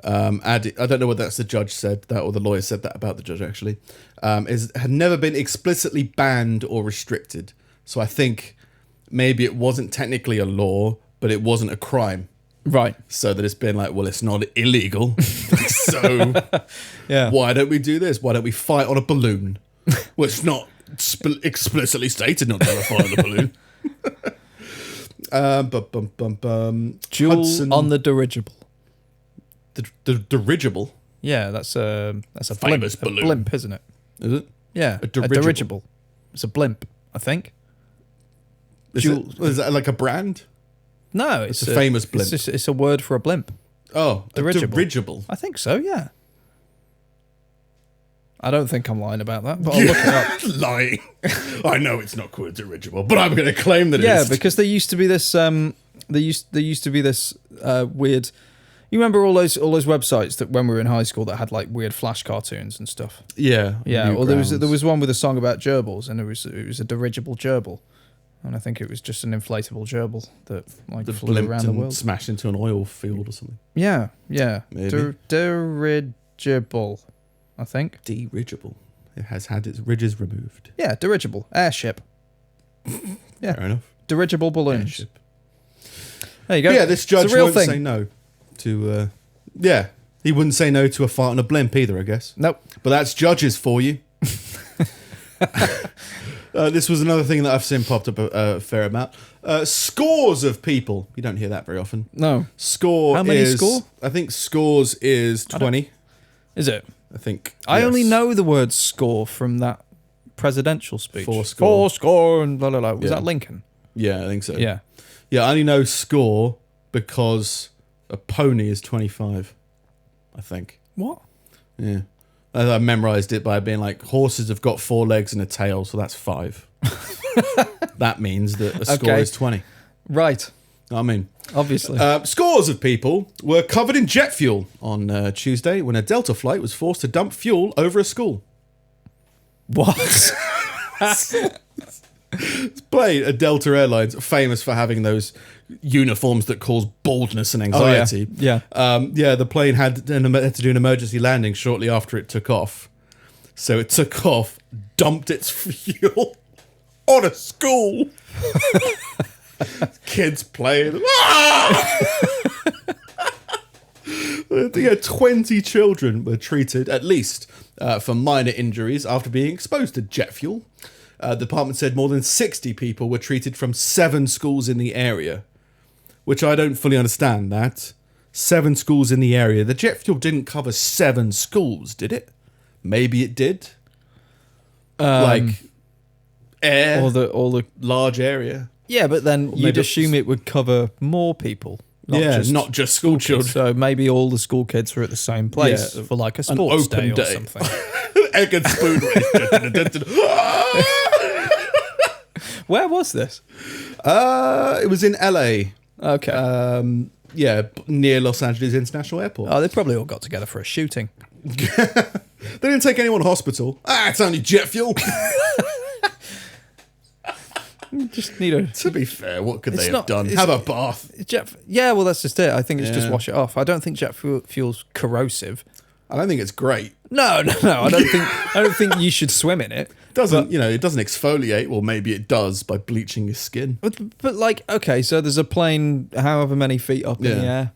I don't know whether that's the judge said that or the lawyer said that about the judge, actually. Had never been explicitly banned or restricted. So I think maybe it wasn't technically a law, but it wasn't a crime. Right. So that it's been like, well, it's not illegal. So Yeah. why don't we do this? Why don't we fight on a balloon? Well, it's not explicitly stated not to have a fight on a balloon. Duel Hudson- on the dirigible. the dirigible, Yeah, that's a Famous blimp. balloon. A blimp, isn't it? is it? Yeah, A dirigible. It's a blimp, I think. Is that like a brand? No, It's a famous blimp. It's a word for a blimp. Oh, a Dirigible. dirigible. I think so. Yeah. I don't think I'm lying about that, but I'll look it up. Lying. I know it's not called a dirigible, but I'm going to claim that it Yeah, is. because there used to be this. There used to be this weird. You remember all those websites that when we were in high school that had like weird flash cartoons and stuff. Yeah. Yeah. Well, there Newgrounds. was one with a song about gerbils, and it was a dirigible gerbil, and I think it was just an inflatable gerbil that like the flew blimp around the and world. smashed into an oil field or something. Yeah. Yeah. Maybe. Dirigible, I think. Dirigible. It has had its ridges removed. Yeah, dirigible airship. Yeah. Fair enough. Dirigible balloons. Airship. There you go. Yeah, this judge it's a real won't thing. say no to. Yeah, he wouldn't say no to a fart on a blimp either, I guess. Nope. But that's judges for you. This was another thing that I've seen popped up a fair amount. Scores of people. You don't hear that very often. No. Score. How many is, score? I think scores is 20. Is it? I think. I yes. only know the word score from that presidential speech. Fourscore. Fourscore and blah, blah, blah. Was Yeah. that Lincoln? Yeah, I think so. Yeah. Yeah, I only know score because a pony is 25. I think. What? Yeah. I memorized it by being like, horses have got 4 legs and a tail, so that's 5. That means that a score Okay. is 20. Right. I mean, Obviously. scores of people were covered in jet fuel on Tuesday when a Delta flight was forced to dump fuel over a school. What? Plane, a Delta Airlines, famous for having those uniforms that cause baldness and anxiety. Yeah. Yeah, the plane had to do an emergency landing shortly after it took off. So it took off, dumped its fuel on a school. Kids playing. Ah! Yeah, 20 children were treated, at least, for minor injuries after being exposed to jet fuel. The department said more than 60 people were treated from 7 schools in the area, which I don't fully understand that. 7 schools in the area. The jet fuel didn't cover 7 schools, did it? Maybe it did. Like air, Or the large area. yeah, but then maybe you'd it assume it would cover more people. Not just school children. So maybe all the school kids were at the same place Yeah, for like a sports open day, day. or something. Egg and spoon race. Where was this? It was in LA. Okay. near Los Angeles International Airport. Oh, they probably all got together for a shooting. They didn't take anyone to hospital. It's only jet fuel. Just need a... To be fair, what could It's they not- have done? it's- Have a bath. Yeah, well, that's just it. I think it's just Yeah. wash it off. I don't think jet fuel's corrosive. I don't think it's great. No. I don't think you should swim in it. It doesn't exfoliate. Well, maybe it does by bleaching your skin. But like, okay, so there's a plane however many feet up in the Yeah. air,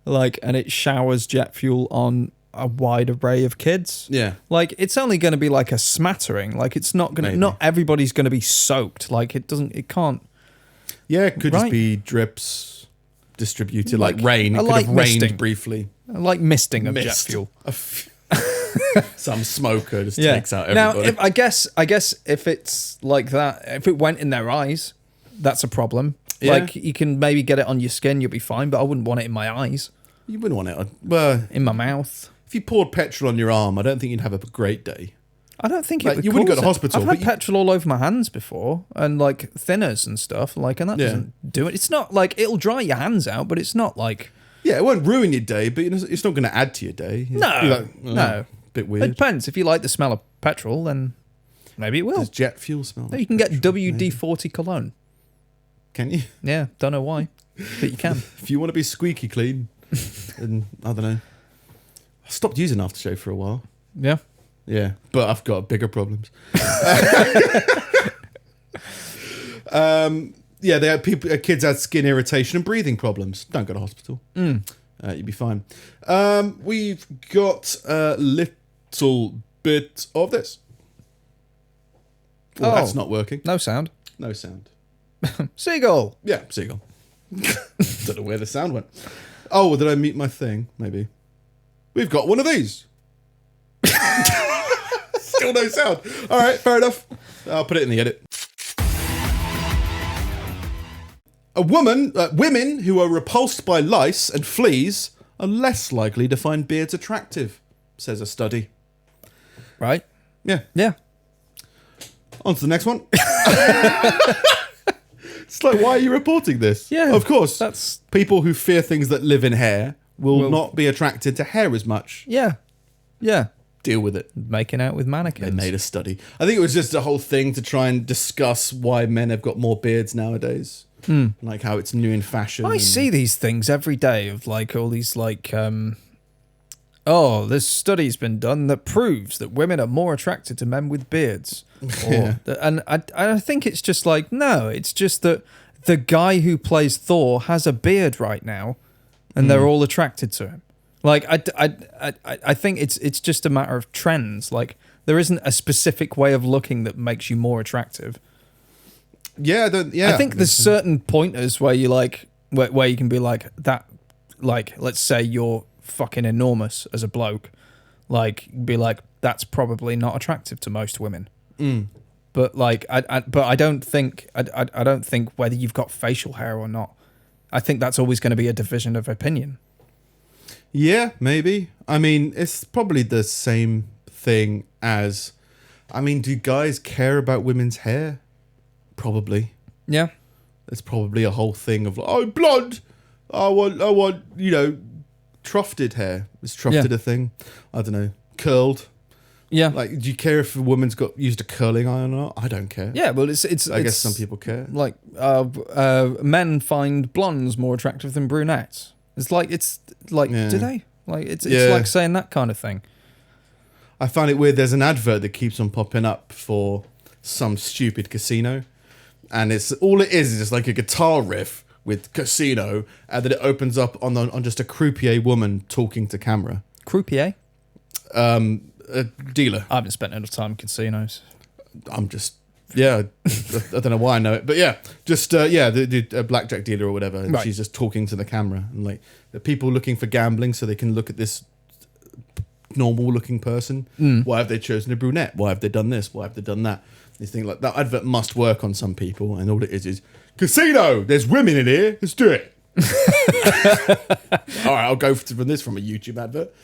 like, and it showers jet fuel on a wide array of kids. Yeah. Like, it's only going to be like a smattering. Like, it's not going to. Maybe. Not everybody's going to be soaked. Like, it doesn't. It can't. Yeah, it could Right. just be drips distributed like Like- rain. It I could like have rained misting. briefly. Like misting of jet Mist. fuel. Some smoker just Yeah. takes out Now, everybody. I guess if it's like that, if it went in their eyes, that's a problem. Yeah. Like, you can maybe get it on your skin, you'll be fine. But I wouldn't want it in my eyes, You wouldn't want it. Well, in my mouth. if you poured petrol on your arm, I don't think you'd have a great day. I don't think Like, it would you wouldn't go cause to it. hospital, I've but had you- petrol all over my hands before, and like thinners and stuff. Like, and that Yeah. doesn't do it. It's not like it'll dry your hands out, but it's not like Yeah, it won't ruin your day, but it's not going to add to your day. You'd No, be like, no. bit it weird. depends. If you like the smell of petrol, then maybe it will. Does jet fuel smell? You can get WD-40 cologne. Can you? Yeah, don't know why, but you can. If you want to be squeaky clean, then I don't know. I stopped using aftershave for a while. Yeah. Yeah, but I've got bigger problems. Yeah, they had kids had skin irritation and breathing problems. Don't go to hospital. You'd be fine. We've got a little bit of this. Oh, that's not working. No sound. No sound. Seagull. Yeah, seagull. Don't know where the sound went. Oh, did I mute my thing? Maybe. We've got one of these. Still no sound. All right, fair enough. I'll put it in the edit. Women who are repulsed by lice and fleas are less likely to find beards attractive, says a study. Right. Yeah. Yeah. On to the next one. It's like, why are you reporting this? Yeah, Of course. that's- people who fear things that live in hair will not be attracted to hair as much. Yeah. Yeah. Deal with it. Making out with They mannequins. made a study. I think it was just a whole thing to try and discuss why men have got more beards nowadays. Like how it's new in fashion. I and- see these things every day of like all these like oh, this study's been done that proves that women are more attracted to men with beards. Or, and I think it's just like, no, it's just that the guy who plays Thor has a beard right now and they're all attracted to him. Like I think it's just a matter of trends. Like there isn't a specific way of looking that makes you more attractive. Yeah, I think there's certain pointers where you like where you can be like that, like let's say you're fucking enormous as a bloke, like be like that's probably not attractive to most women. But like I don't think I don't think whether you've got facial hair or not. I think that's always going to be a division of opinion. Yeah, maybe. I mean, it's probably the same thing as. I mean, do guys care about women's hair? Probably. Yeah. There's probably a whole thing of like, oh, blonde. I want, tufted hair. Is tufted a thing? I don't know. Curled. Yeah. Like, do you care if a woman's got used a curling iron or not? I don't care. Yeah, well, it's. I guess some people care. Like men find blondes more attractive than brunettes. It's like Yeah. do they? Like it's Yeah. like saying that kind of thing. I find it weird. There's an advert that keeps on popping up for some stupid casino, and it's all it is just like a guitar riff with casino, and then it opens up on just a croupier woman talking to camera. Croupier. A dealer. I haven't spent enough time in casinos. I'm just I don't know why I know it, but yeah, just the blackjack dealer or whatever, and Right. she's just talking to the camera, and like the people looking for gambling, so they can look at this normal looking person. Why have they chosen a brunette? Why have they done this? Why have they done that? You think like that advert must work on some people, and all it is casino. There's women in here. Let's do it. All right, I'll go from this from a YouTube advert.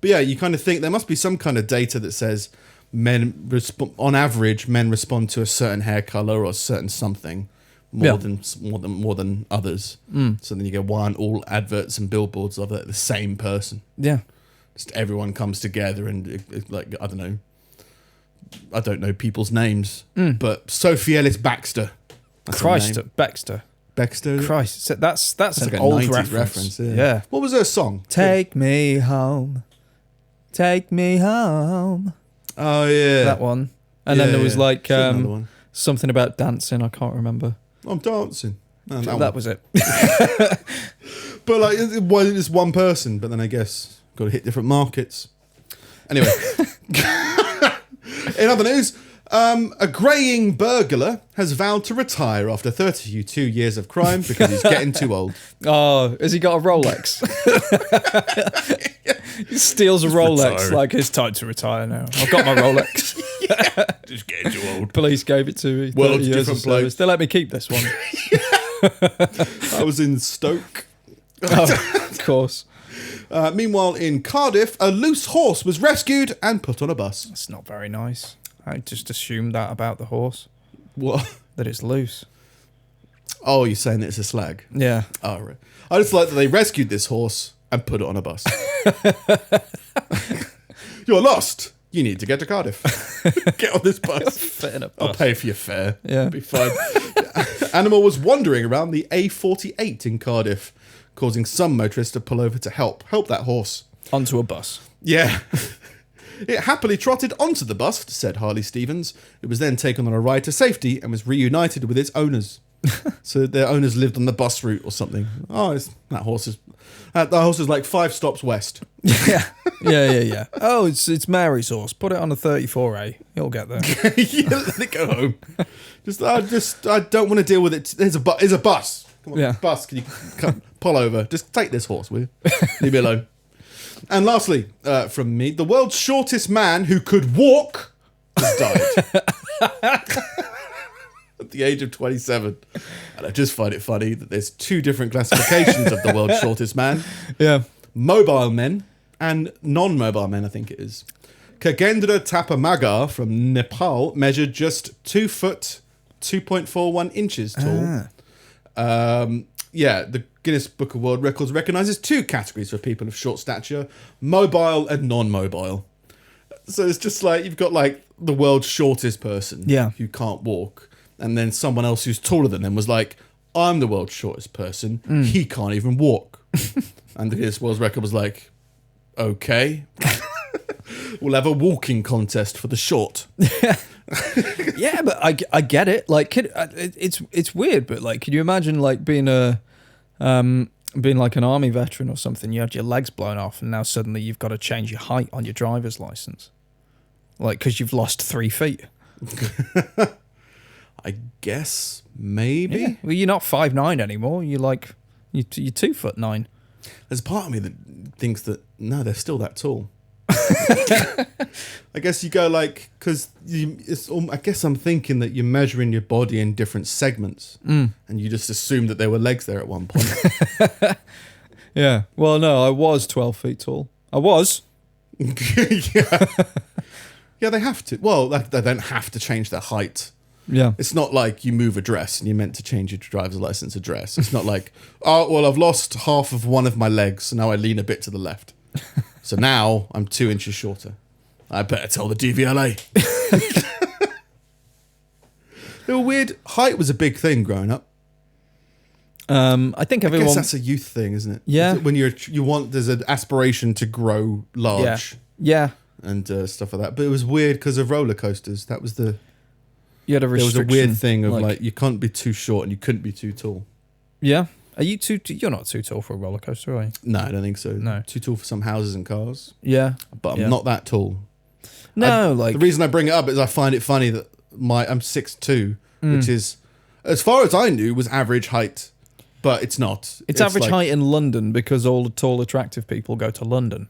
But yeah, you kind of think there must be some kind of data that says on average, men respond to a certain hair color or a certain something more than others. So then you go, why aren't all adverts and billboards of the same person? Yeah. Just everyone comes together and like I don't know people's names, but Sophie Ellis Baxter. That's her Christ, name. Baxter. Baxter. Christ, so that's an like a old 90s reference. yeah. Yeah. What was her song? Take me home. Take me home. Oh yeah, That one. And then there was like She's another one. something about dancing. I can't remember. I'm dancing. No, That was it. But like, it's one person. But then I guess got to hit different markets. Anyway, in other news, a greying burglar has vowed to retire after 32 years of crime because he's getting too old. Oh, has he got a Rolex? He steals a Rolex. retiring. Like, it's time to retire now. I've got my Rolex. Just getting too old. Police gave it to me. World's 30 years different of service. place. They let me keep this one. I was in Stoke. Oh, of course. Meanwhile, in Cardiff, a loose horse was rescued and put on a bus. That's not very nice. I just assumed that about the horse, What? that it's loose. Oh, you're saying it's a slag? Yeah. Oh, right. I just like that they rescued this horse and put it on a bus. You're lost. You need to get to Cardiff. Get on this bus. Fit in a I'll bus. pay for your fare. Yeah. It'll be fine. Animal was wandering around the A48 in Cardiff, causing some motorists to pull over to help that horse. Onto a bus. Yeah. It happily trotted onto the bus, said Harley Stevens. It was then taken on a ride to safety and was reunited with its owners. So their owners lived on the bus route or something. Oh, that horse is like 5 stops west. Yeah. Oh, it's Mary's horse. Put it on a 34A. You'll get there. Yeah, let it go home. I don't want to deal with it. There's a bus. Come on, Yeah. bus. Can you pull over? Just take this horse, will you? Leave me alone. And lastly, from me, the world's shortest man who could walk has died. At the age of 27. And I just find it funny that there's 2 different classifications of the world's shortest man. Yeah. Mobile men and non-mobile men, I think it is. Kagendra Tapamagar from Nepal measured just 2 foot, 2.41 inches tall. The Guinness Book of World Records recognises 2 categories for people of short stature, mobile and non-mobile. So it's just like, you've got like the world's shortest person who can't walk, and then someone else who's taller than them was like, I'm the world's shortest person, he can't even walk. And the Guinness World Record was like, okay, we'll have a walking contest for the short. Yeah, but I get it. Like, it's weird, but like, can you imagine like being like an army veteran or something? You had your legs blown off, and now suddenly you've got to change your height on your driver's license, like because you've lost 3 feet. I guess maybe. Yeah. Well, you're not 5'9" anymore. You're like you're 2'9". There's part of me that thinks that no, they're still that tall. I guess you go like, because I guess I'm thinking that you're measuring your body in different segments, and you just assume that there were legs there at one point. Yeah. Well, no, I was 12 feet tall. I was. Yeah. Yeah, they have to. Well, they don't have to change their height. Yeah. It's not like you move address and you're meant to change your driver's license address. It's not like, oh, well, I've lost half of one of my legs, so now I lean a bit to the left. So now I'm 2 inches shorter. I better tell the DVLA. They were weird. Height was a big thing growing up. I think I everyone. guess that's a youth thing, isn't it? Yeah. When there's an aspiration to grow large Yeah. and stuff like that. But it was weird because of roller coasters. That was You had a there was restriction. a weird thing of like you can't be too short and you couldn't be too tall. Yeah. Are you too? You're not too tall for a roller coaster, are you? No, I don't think so. No. Too tall for some houses and cars. Yeah. But I'm Yeah. not that tall. No, The reason I bring it up is I find it funny that I'm 6'2", which is, as far as I knew, was average height. But it's not. it's average like, height in London because all the tall, attractive people go to London.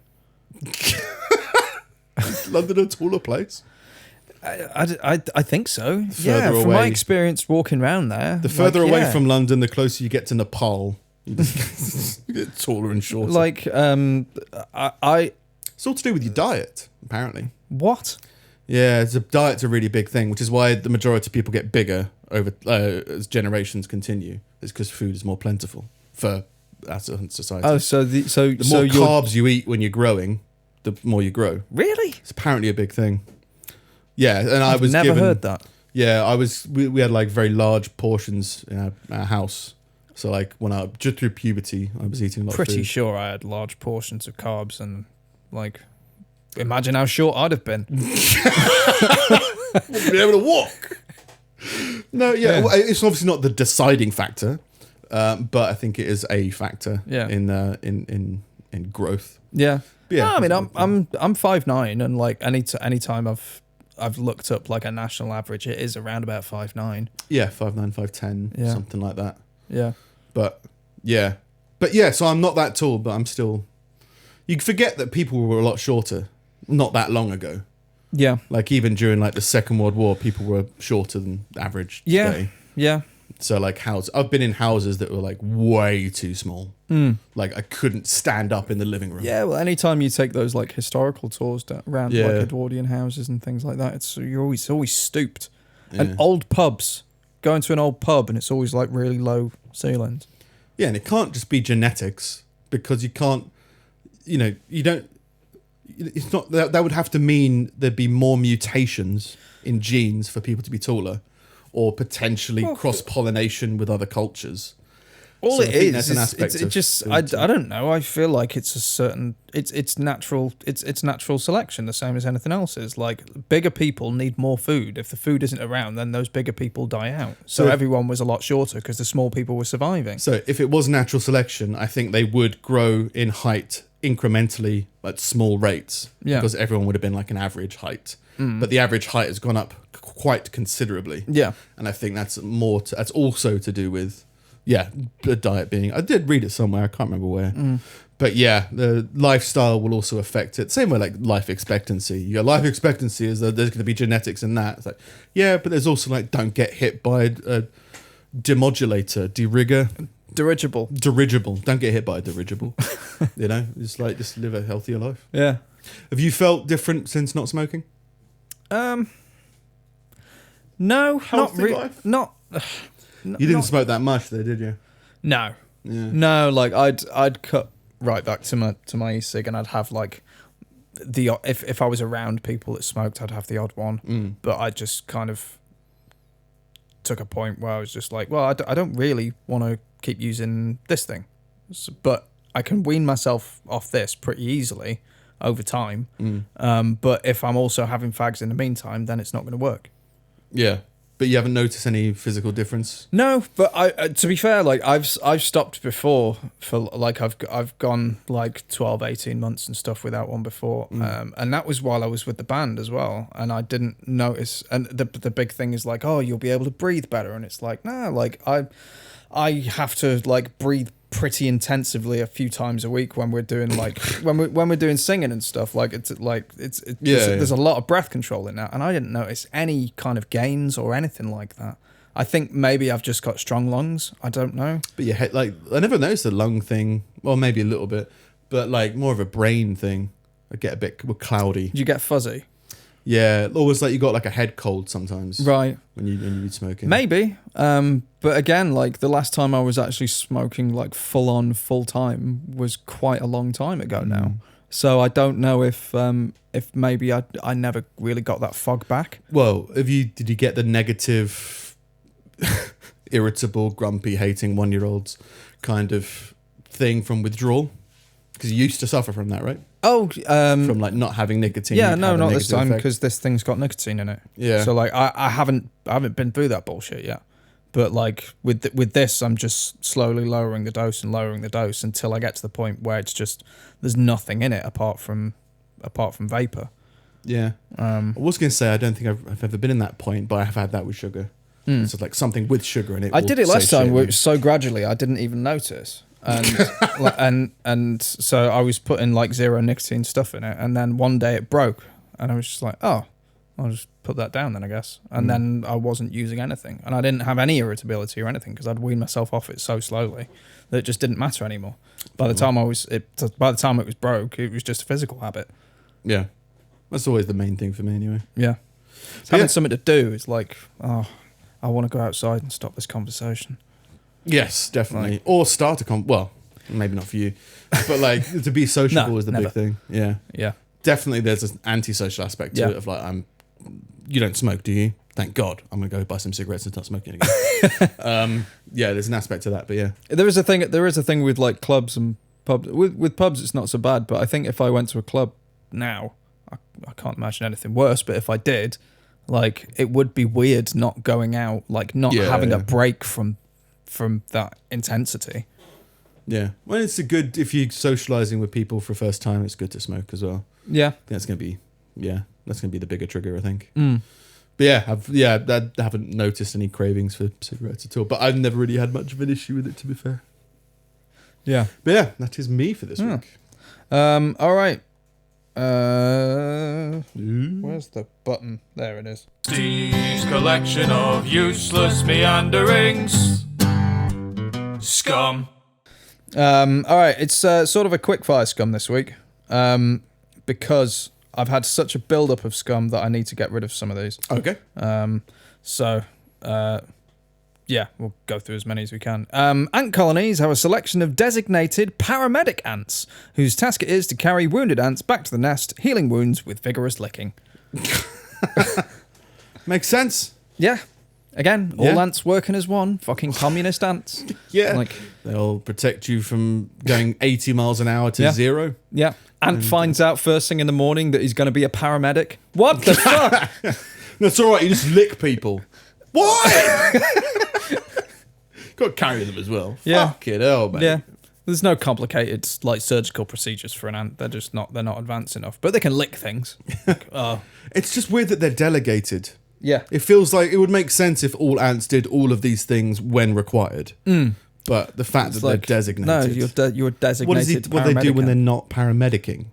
London a taller place? I think so. Further From my away. experience walking around there. The further away from London, the closer you get to Nepal. You just you get taller and shorter. Like, It's all to do with your diet, apparently. what? Yeah, diet's a really big thing, which is why the majority of people get bigger over as generations continue is because food is more plentiful for us in society. Oh, so the more you're carbs you eat when you're growing, the more you grow. really? It's apparently a big thing. Yeah, and I I've was never given, heard that. Yeah, we had like very large portions in our house. So like when I just through puberty, I was eating a lot of Pretty food. sure I had large portions of carbs and like. Imagine how short I'd have been. Be able to walk. No, yeah, Yeah. well, it's obviously not the deciding factor, but I think it is a factor Yeah. in growth. Yeah. But yeah, No, I mean, I'm 5'9", and like any time I've looked up like a national average, it is around about 5'9". yeah, 5'9", 5'10", Yeah. something like that. Yeah. But yeah, so I'm not that tall, but I'm still. You forget that people were a lot shorter not that long ago. Yeah. Like even during like the Second World War, people were shorter than average Yeah. today. Yeah. So like I've been in houses that were like way too small. Like I couldn't stand up in the living room. Yeah. Well, anytime you take those like historical tours around Yeah. like Edwardian houses and things like that, you're always stooped. Yeah. And old pubs, going to an old pub and it's always like really low ceilings. Yeah, and it can't just be genetics because you can't, you don't. It's not that would have to mean there'd be more mutations in genes for people to be taller, or potentially cross pollination with other cultures. All So I it think is, that's an aspect of I food. don't know. I feel like it's a certain, it's natural, it's natural selection, the same as anything else is. Like bigger people need more food. If the food isn't around, then those bigger people die out. So So- everyone was a lot shorter because the small people were surviving. So if it was natural selection, I think they would grow in height incrementally at small rates, Yeah. because everyone would have been like an average height. But the average height has gone up quite considerably. Yeah. And I think that's that's also to do with, the diet being, I did read it somewhere, I can't remember where. But yeah, the lifestyle will also affect it. Same way like life expectancy. Your life expectancy is that there's going to be genetics in that. It's like, yeah, but there's also like, don't get hit by a demodulator, Dirigible. dirigible. Don't get hit by a dirigible. It's like, just live a healthier life. Yeah. Have you felt different since not smoking? No, not Healthy really. life? Not. You didn't smoke that much though, did you? No. Yeah. No, like I'd cut right back to my e-cig, and I'd have like if I was around people that smoked, I'd have the odd one. But I just kind of took a point where I was just like, well, I don't really want to keep using this thing, but I can wean myself off this pretty easily over time. But if I'm also having fags in the meantime, then it's not going to work. Yeah. But you haven't noticed any physical difference? No, but I to be fair, like I've stopped before for like I've gone like 12, 18 months and stuff without one before, and that was while I was with the band as well, and I didn't notice. And the big thing is like, oh, you'll be able to breathe better, and it's like, nah, like I have to like breathe pretty intensively a few times a week when we're doing like when we're doing singing and stuff. Like there's a lot of breath control in that, and I didn't notice any kind of gains or anything like that. I think maybe I've just got strong lungs. I don't know. But your head, like, I never noticed the lung thing. Well, maybe a little bit, but like more of a brain thing. I get a bit cloudy. Did you get fuzzy? Yeah, always like you got like a head cold sometimes. Right. When you're smoking. Maybe. But again, like the last time I was actually smoking like full time was quite a long time ago now. So I don't know if maybe I never really got that fog back. Well, did you get the negative, irritable, grumpy, hating 1-year-olds kind of thing from withdrawal? Because you used to suffer from that, right? Oh, From like not having nicotine. yeah, you'd no, have a not this negative time effect. because this thing's got nicotine in it. Yeah. So like I haven't been through that bullshit yet. But like with this, I'm just slowly lowering the dose until I get to the point where it's just there's nothing in it apart from vapor. Yeah. I was going to say I don't think I've ever been in that point, but I have had that with sugar. So like something with sugar in it. I will did it last time satiate where me. it was so gradually I didn't even notice. And and so I was putting like zero nicotine stuff in it, and then one day it broke, and I was just like, oh, I'll just put that down then, I guess. And then I wasn't using anything, and I didn't have any irritability or anything because I'd weaned myself off it so slowly that it just didn't matter anymore. By the time it was broke, it was just a physical habit. Yeah. That's always the main thing for me anyway. Yeah, it's having something to do. It's like, oh, I want to go outside and stop this conversation. Yes, definitely. Or start a well, maybe not for you, but like to be sociable No, is the never. big thing. Yeah. Yeah. Definitely there's an antisocial aspect to Yeah. it of like, you don't smoke, do you? Thank God. I'm going to go buy some cigarettes and start smoking again. Yeah, there's an aspect to that, but yeah. There is a thing with like clubs and pubs. With pubs, it's not so bad, but I think if I went to a club now, I can't imagine anything worse, but if I did, like, it would be weird not going out, like not having a break from that intensity. Yeah. Well, it's if you're socializing with people for the first time, it's good to smoke as well. Yeah. I think that's going to be the bigger trigger, I think. Mm. But I haven't noticed any cravings for cigarettes at all. But I've never really had much of an issue with it, to be fair. Yeah. But yeah, that is me for this week. All right. Where's the button? There it is. Steve's collection of useless meanderings. Scum. All right. It's sort of a quickfire scum this week. Because I've had such a build-up of scum that I need to get rid of some of these. Okay. Yeah, we'll go through as many as we can. Ant colonies have a selection of designated paramedic ants, whose task it is to carry wounded ants back to the nest, healing wounds with vigorous licking. Makes sense. Yeah. Again, all Yeah. ants working as one. Fucking communist ants. Yeah. Like, They'll protect you from going 80 miles an hour to Yeah. 0. yeah. Ant finds out first thing in the morning that he's going to be a paramedic. What the fuck? That's all right. You just lick people. Why? Got to carry them as well. Yeah. Fuck it, hell, man. Yeah. There's no complicated like surgical procedures for an ant. They're not advanced enough. But they can lick things. Like, It's just weird that they're delegated. yeah. It feels like it would make sense if all ants did all of these things when required. But the fact that they're designated. No, you're designated. What do they do when paramedic they're not paramedicing?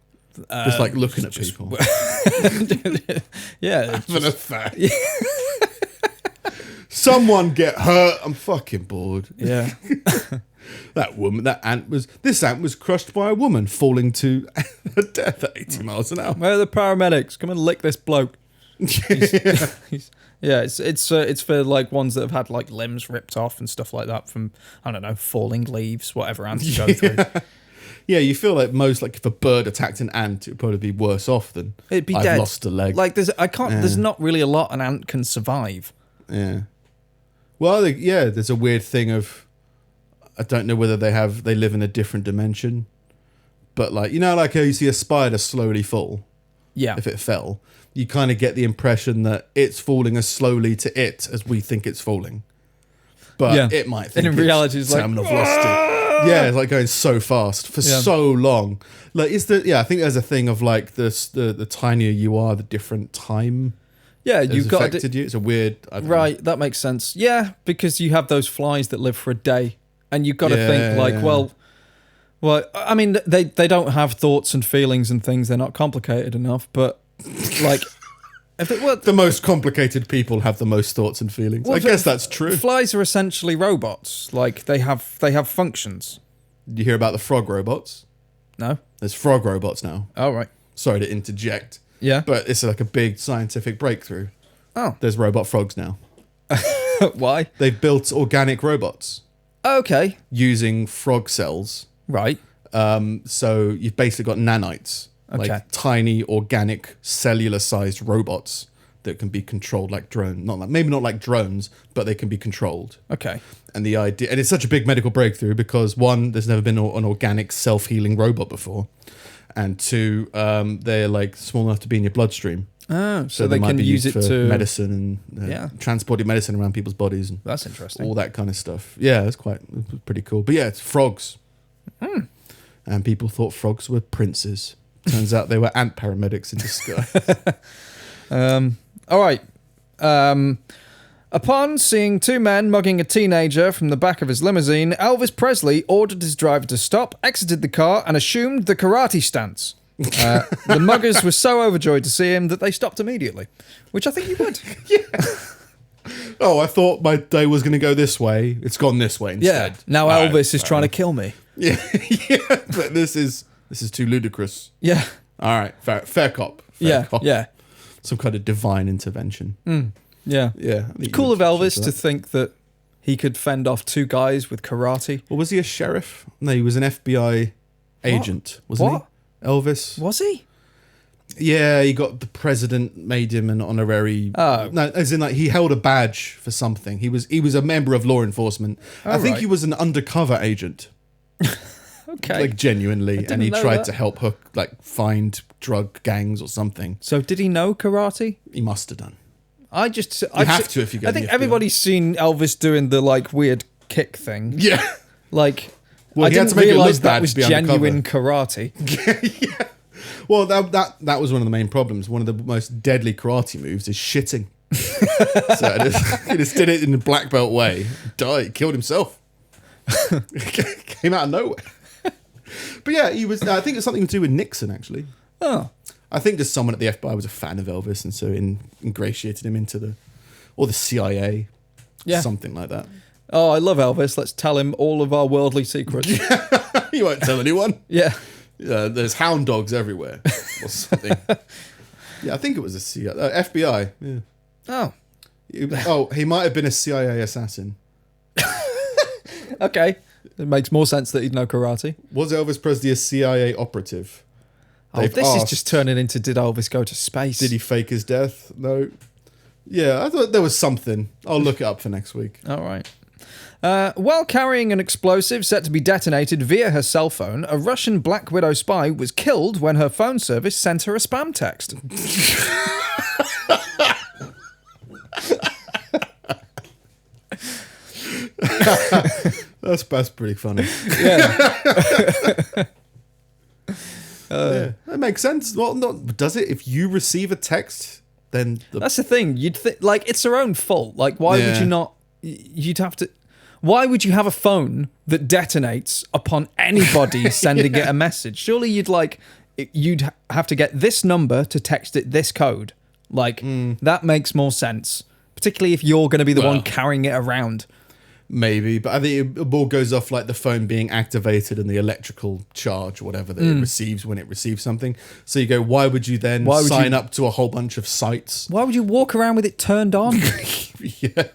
Just like looking at people. ant. Yeah. Having a fact. Someone get hurt. I'm fucking bored. Yeah. This ant was crushed by a woman falling to her death at 80 miles an hour. Where are the paramedics? Come and lick this bloke. Yeah, it's for like ones that have had like limbs ripped off and stuff like that from, I don't know, falling leaves, whatever ants go through. Yeah, you feel like if a bird attacked an ant, it would probably be worse off than It'd be I've dead. lost a leg. Like there's not really a lot an ant can survive. Yeah. Well, there's a weird thing of, I don't know whether they live in a different dimension, but like, like how you see a spider slowly fall. Yeah. If it fell, you kind of get the impression that it's falling as slowly to it as we think it's falling. But it might think in reality, it's like, terminal velocity. Yeah, it's like going so fast for so long. Like, I think there's a thing of like the tinier you are, the different time. Yeah, You've affected you. It's a weird. I don't know. That makes sense. Yeah, because you have those flies that live for a day, and you've got to think like, well, I mean, they don't have thoughts and feelings and things. They're not complicated enough, but like, if it were The most complicated people have the most thoughts and feelings. I guess that's true. Flies are essentially robots. Like they have functions. Did you hear about the frog robots? No. There's frog robots now. Oh right. Sorry to interject. Yeah. But it's like a big scientific breakthrough. Oh. There's robot frogs now. Why? They've built organic robots Okay. using frog cells. Right. So you've basically got nanites, Okay. like tiny organic cellular-sized robots that can be controlled like drones. Maybe not like drones, but they can be controlled. Okay. And the idea, and it's such a big medical breakthrough because one, there's never been an organic self-healing robot before, and two, they're like small enough to be in your bloodstream. Oh, so they might can be use used it for to medicine and transporting medicine around people's bodies and That's interesting. all that kind of stuff. Yeah, it's pretty cool. But yeah, it's frogs. And people thought frogs were princes. Turns out they were ant paramedics in disguise. All right. Upon seeing two men mugging a teenager from the back of his limousine, Elvis Presley ordered his driver to stop, exited the car, and assumed the karate stance. The muggers were so overjoyed to see him that they stopped immediately, which I think you would. Oh, I thought my day was going to go this way. It's gone this way instead. Yeah. Now All Elvis right, is trying to kill me. Yeah, but this is too ludicrous. Yeah. All right, fair cop. Fair Yeah. cop. Yeah. Some kind of divine intervention. Yeah. Yeah. I think Cool of you would Elvis check to that. think that he could fend off two guys with karate. Well, was he a sheriff? No, he was an FBI agent, wasn't What? he? Elvis. Was he? Yeah, he got the president made him an honorary. Oh. No, as in like he held a badge for something. He was a member of law enforcement. I think right. he was an undercover agent, Okay. like genuinely, didn't and he know tried that. to help hook like find drug gangs or something. So did he know karate? He must have done. I just You I have to if you go. I in the think FBI. everybody's seen Elvis doing the like weird kick thing. Yeah. Like Well, I he had didn't to make it look realize bad that was to be genuine karate. Yeah. Well, that was one of the main problems. One of the most deadly karate moves is shitting. So he just did it in the black belt way. Died, killed himself. Came out of nowhere. But yeah, he was. I think it's something to do with Nixon actually. Oh. I think just someone at the FBI was a fan of Elvis, and so ingratiated him into the CIA, Yeah. something like that. Oh, I love Elvis. Let's tell him all of our worldly secrets. He won't tell anyone. Yeah. There's hound dogs everywhere or something. Yeah, I think it was a FBI. Yeah. Oh. He might have been a CIA assassin. Okay. It makes more sense that he'd know karate. Was Elvis Presley a CIA operative? Oh, They've this is asked, just turning into did Elvis go to space? Did he fake his death? No. Yeah, I thought there was something. I'll look it up for next week. All right. While carrying an explosive set to be detonated via her cell phone, a Russian Black Widow spy was killed when her phone service sent her a spam text. That's pretty funny. Yeah. Yeah, that makes sense. Well, does it? If you receive a text, then That's the thing. You'd think like it's her own fault. Like, why would Yeah. you not? You'd have to. Why would you have a phone that detonates upon anybody sending it a message? Surely you'd have to get this number to text it this code. Like that makes more sense, particularly if you're going to be the one Well. carrying it around. maybe. But I think it all goes off like the phone being activated and the electrical charge or whatever that it receives when it receives something. So you go, why would you then Why would sign you- up to a whole bunch of sites? Why would you walk around with it turned on? Yeah.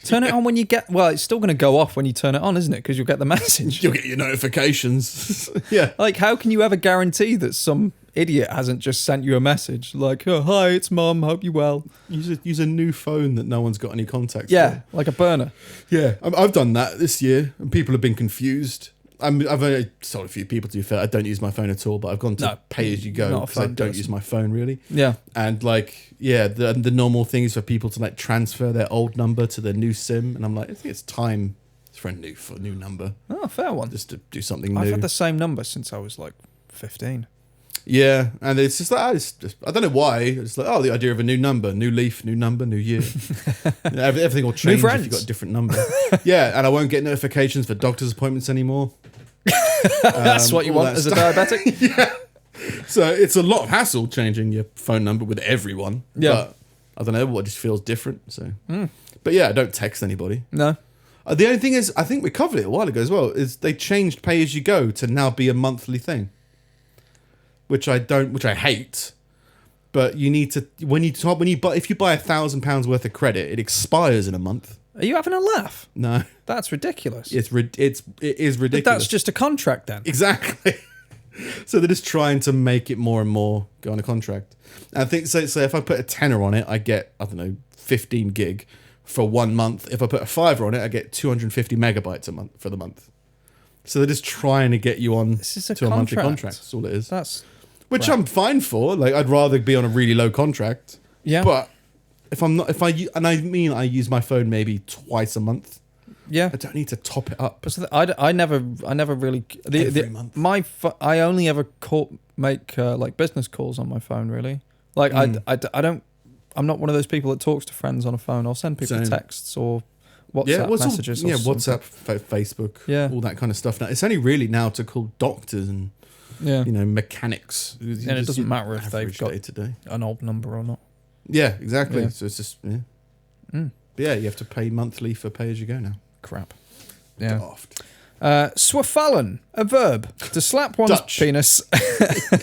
Turn it on when you get. Well, it's still going to go off when you turn it on, isn't it? Because you'll get the message. You'll get your notifications. Yeah. Like, how can you ever guarantee that some idiot hasn't just sent you a message like, "Oh, hi, it's Mum. Hope you well." Use a new phone that no one's got any contacts Yeah, for. like a burner. Yeah. I've done that this year and people have been confused. I've only told a few people, to be fair, I don't use my phone at all, but I've gone to No, pay as you go not a because I phone don't person. use my phone really. Yeah. And like, yeah, the normal thing is for people to like transfer their old number to their new SIM, and I'm like, I think it's time for a new number, Oh, fair one. just to do something I've new. had the same number since I was like 15. Yeah, and it's just like I don't know why. It's like, oh, the idea of a new number, new leaf, new number, new year. You know, everything will change if friends. you've got a different number. Yeah, and I won't get notifications for doctor's appointments anymore. That's what you all want that as a diabetic? Yeah. So it's a lot of hassle changing your phone number with everyone. Yeah. But I don't know, what just feels different. So, but yeah, I don't text anybody. No. The only thing is, I think we covered it a while ago as well. Is they changed pay as you go to now be a monthly thing, which I hate. But you need to if you buy £1,000 worth of credit, it expires in a month. Are you having a laugh? No, That's ridiculous. it is But ridiculous. that's just a contract then. Exactly. So they're just trying to make it more and more go on a contract. And I think so if I put a tenner on it, I get, I don't know, 15 gig for 1 month. If I put a fiver on it, I get 250 megabytes a month for the month. So they're just trying to get you on This is a to a monthly contract. contract. That's all it is. That's Which crap. I'm fine for. Like I'd rather be on a really low contract. Yeah. But if I use my phone maybe twice a month, yeah. I don't need to top it up. But so I never really Every month. I only ever make like business calls on my phone really. Like I don't. I'm not one of those people that talks to friends on a phone. I'll send people Same. texts or WhatsApp what's messages. all, or yeah, something. WhatsApp, Facebook, Yeah. all that kind of stuff. Now it's only really now to call doctors and Yeah. mechanics. And it doesn't matter if they've got- day to day. An old number or not. Yeah, exactly. Yeah. So it's just But yeah, you have to pay monthly for pay as you go now. Crap. Yeah. Daft. Swafallen, a verb, to slap one's Dutch. penis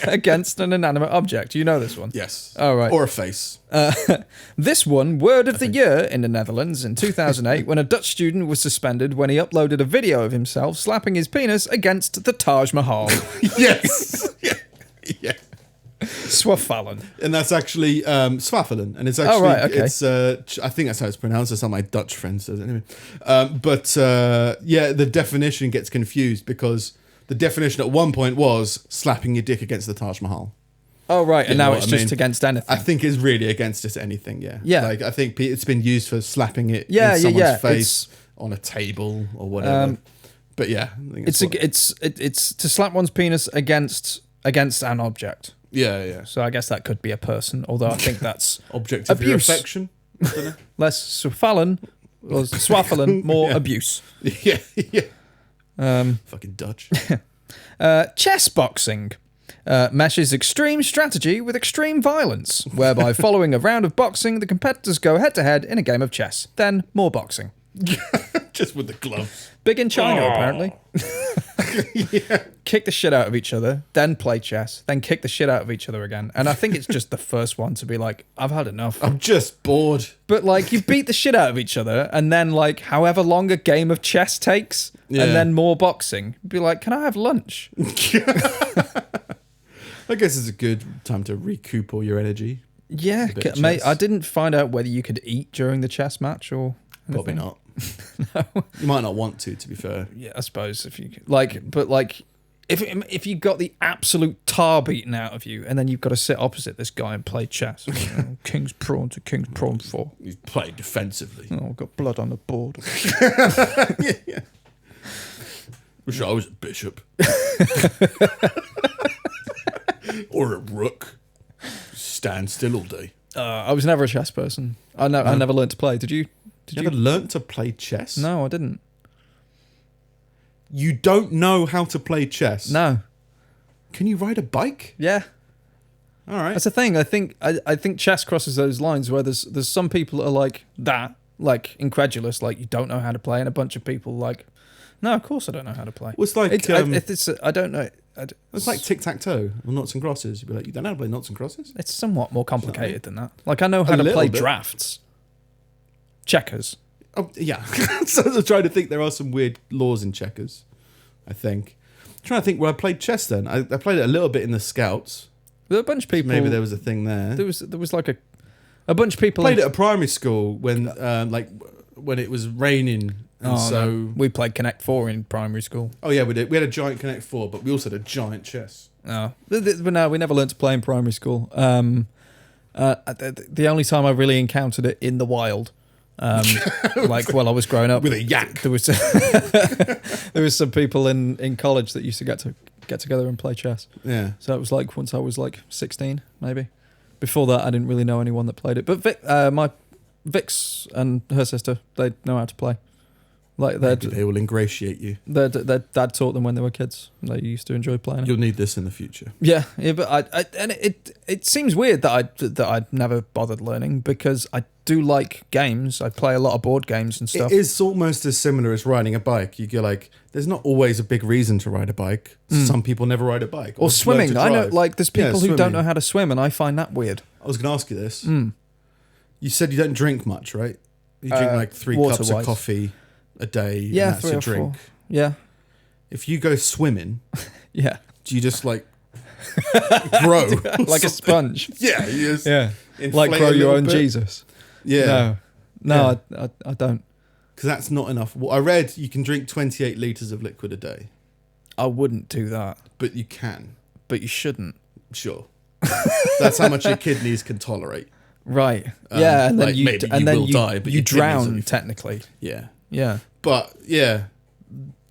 against an inanimate object. You know this one? Yes. Oh, right. Or a face. This one, word of the year in the Netherlands in 2008, when a Dutch student was suspended when he uploaded a video of himself slapping his penis against the Taj Mahal. Yes. Yeah. Swafallen. And that's actually Swafelen, and it's actually right, okay. it's I think that's how it's pronounced. That's how my Dutch friend says it anyway. Yeah, the definition gets confused because the definition at one point was slapping your dick against the Taj Mahal. Oh, right, and You know now what it's I just mean? against anything. I think it's really against just anything. Yeah, Yeah. Like I think it's been used for slapping it Yeah, in yeah, someone's yeah. face on a table or whatever. But yeah, I think It's to slap one's penis against an object. yeah. So I guess that could be a person, although I think that's Object of your Abuse. affection. I don't know. less swafallen, or swafallen, more Yeah. abuse. yeah. Fucking Dutch. Chess boxing meshes extreme strategy with extreme violence, whereby following a round of boxing, the competitors go head-to-head in a game of chess. Then more boxing. Just with the gloves. Big in China, apparently. Kick the shit out of each other, then play chess, then kick the shit out of each other again. And I think it's just the first one to be like, I've had enough. I'm just bored. But like, you beat the shit out of each other, and then like, however long a game of chess takes, Yeah. and then more boxing. Be like, can I have lunch? I guess it's a good time to recoup all your energy. Yeah, bit of mate. chess. I didn't find out whether you could eat during the chess match or Probably anything. not. You might not want to be fair. Yeah, I suppose if you like, but like, if you got the absolute tar beaten out of you, and then you've got to sit opposite this guy and play chess, king's pawn to king's pawn 4. You play defensively. Oh, I've got blood on the board. Wish I was a bishop. Or a rook. Stand still all day. I was never a chess person. I never learned to play. Did you? You ever learnt to play chess? No, I didn't. You don't know how to play chess? No. Can you ride a bike? Yeah. All right. That's the thing. I think chess crosses those lines where there's some people that are like that, like incredulous, like you don't know how to play, and a bunch of people like, no, of course I don't know how to play. Well, it's like I don't know. it's like tic-tac-toe or noughts and crosses. You'd be like, you don't know how to play noughts and crosses? It's somewhat more complicated than that. Like I know how to little play bit. drafts, checkers. Oh, yeah. So I was trying to think there are some weird laws in checkers, I think. I'm trying to think where I played chess then. I played it a little bit in the Scouts. There were a bunch of people. Maybe there was a thing there. There was like a bunch of people. Played it at primary school when when it was raining. And no. We played Connect 4 in primary school. Oh yeah, we did. We had a giant Connect 4, but we also had a giant chess. No, no, we never learned to play in primary school. The only time I really encountered it in the wild, like while I was growing up, With a yak. there was there was some people in college that used to get together and play chess. Yeah. So it was like once I was like 16, maybe. Before that, I didn't really know anyone that played it. But my Vix and her sister, they know how to play. Like They will ingratiate you. their dad taught them when they were kids. They used to enjoy playing it. You'll need this in the future. Yeah, but it seems weird that I'd never bothered learning because I do like games. I play a lot of board games and stuff. It is almost as similar as riding a bike. You go like, there's not always a big reason to ride a bike. Some people never ride a bike. Or learn swimming. to I know, drive. like, there's Yeah, people who don't swimming. know how to swim, and I find that weird. I was going to ask you this. You said you don't drink much, right? You drink like 3 cups of water-wise. coffee a day. Yeah, and that's 3 your or drink. 4. Yeah, If you go swimming, yeah, do you just like grow like a sponge. Yeah, you just Yeah, inflate like grow a your little own bit. Jesus. Yeah, No, I don't. because that's not enough. Well, I read you can drink 28 liters of liquid a day, I wouldn't do that, but you can. but you shouldn't. Sure, that's how much your kidneys can tolerate. Right. Yeah, and then like, you maybe and you then will you, die, but you your kidneys will drown be fine. technically. Yeah, Yeah. but yeah,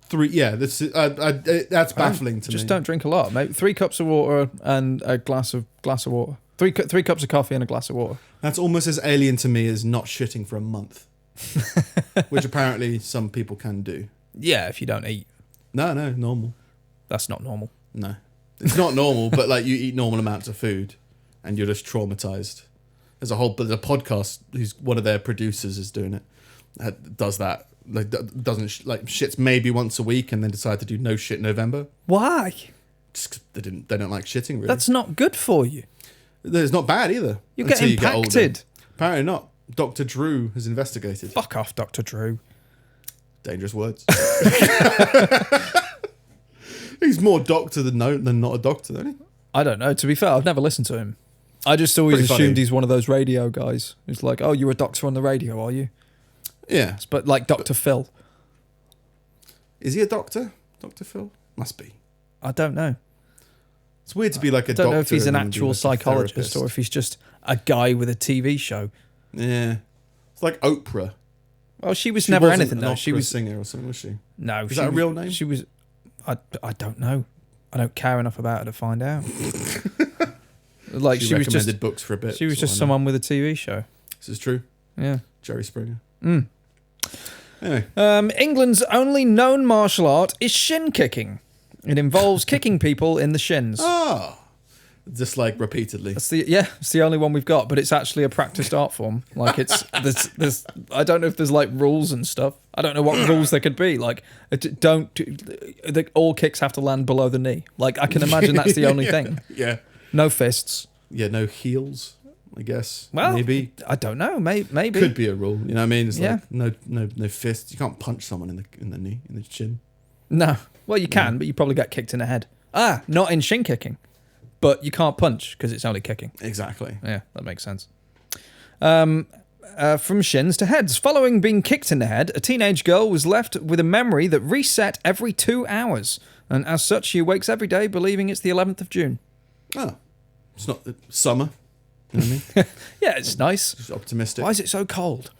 3. Yeah, that's baffling to Just me. don't drink a lot. Maybe 3 cups of water and a glass of water. 3 cups of coffee and a glass of water. That's almost as alien to me as not shitting for a month, which apparently some people can do. Yeah, if you don't eat, No, normal. that's not normal. No, it's not normal. But like you eat normal amounts of food, and you're just traumatized. There's a podcast who's one of their producers is doing it. Does that like doesn't like shits maybe once a week, and then decide to do no shit November. Why? Just 'cause they don't like shitting really. That's not good for you. It's not bad either. You get until get older. impacted. Apparently not. Dr. Drew has investigated. Fuck off, Dr. Drew. Dangerous words. He's more doctor than not a doctor, isn't he? I don't know. To be fair, I've never listened to him. I just always Pretty assumed funny. he's one of those radio guys. Who's like, oh, you're a doctor on the radio, are you? Yeah. But like Dr. Phil. Is he a doctor? Dr. Phil? Must be. I don't know. It's weird to be like a I don't doctor. know if he's an and then be actual like a psychologist therapist. or if he's just a guy with a TV show. Yeah. It's like Oprah. Well, she was She never wasn't anything an though. She opera was singer or something, was she? no. Is that a real name? She was. I don't know. I don't care enough about her to find out. Like she was recommended just books for a bit. she was that's all just I know. someone with a TV show. This is true. Yeah. Jerry Springer. Mm. Anyway. England's only known martial art is shin kicking. It involves kicking people in the shins. Ah. Just like repeatedly. It's the only one we've got, but it's actually a practiced art form. Like it's there's I don't know if there's like rules and stuff. I don't know what rules there could be. Like all kicks have to land below the knee. Like I can imagine that's the only thing. Yeah. No fists. Yeah, no heels, I guess. Well, maybe. I don't know. Maybe Could be a rule. You know what I mean? It's Yeah. like no fists. You can't punch someone in the knee, in the chin. No. Well, you can, but you probably get kicked in the head. Not in shin kicking. But you can't punch because it's only kicking. Exactly. Yeah, that makes sense. From shins to heads. Following being kicked in the head, a teenage girl was left with a memory that reset every 2 hours. And as such, she wakes every day believing it's the 11th of June. Oh. It's not summer. You know what I mean? Yeah, it's nice. Just optimistic. Why is it so cold?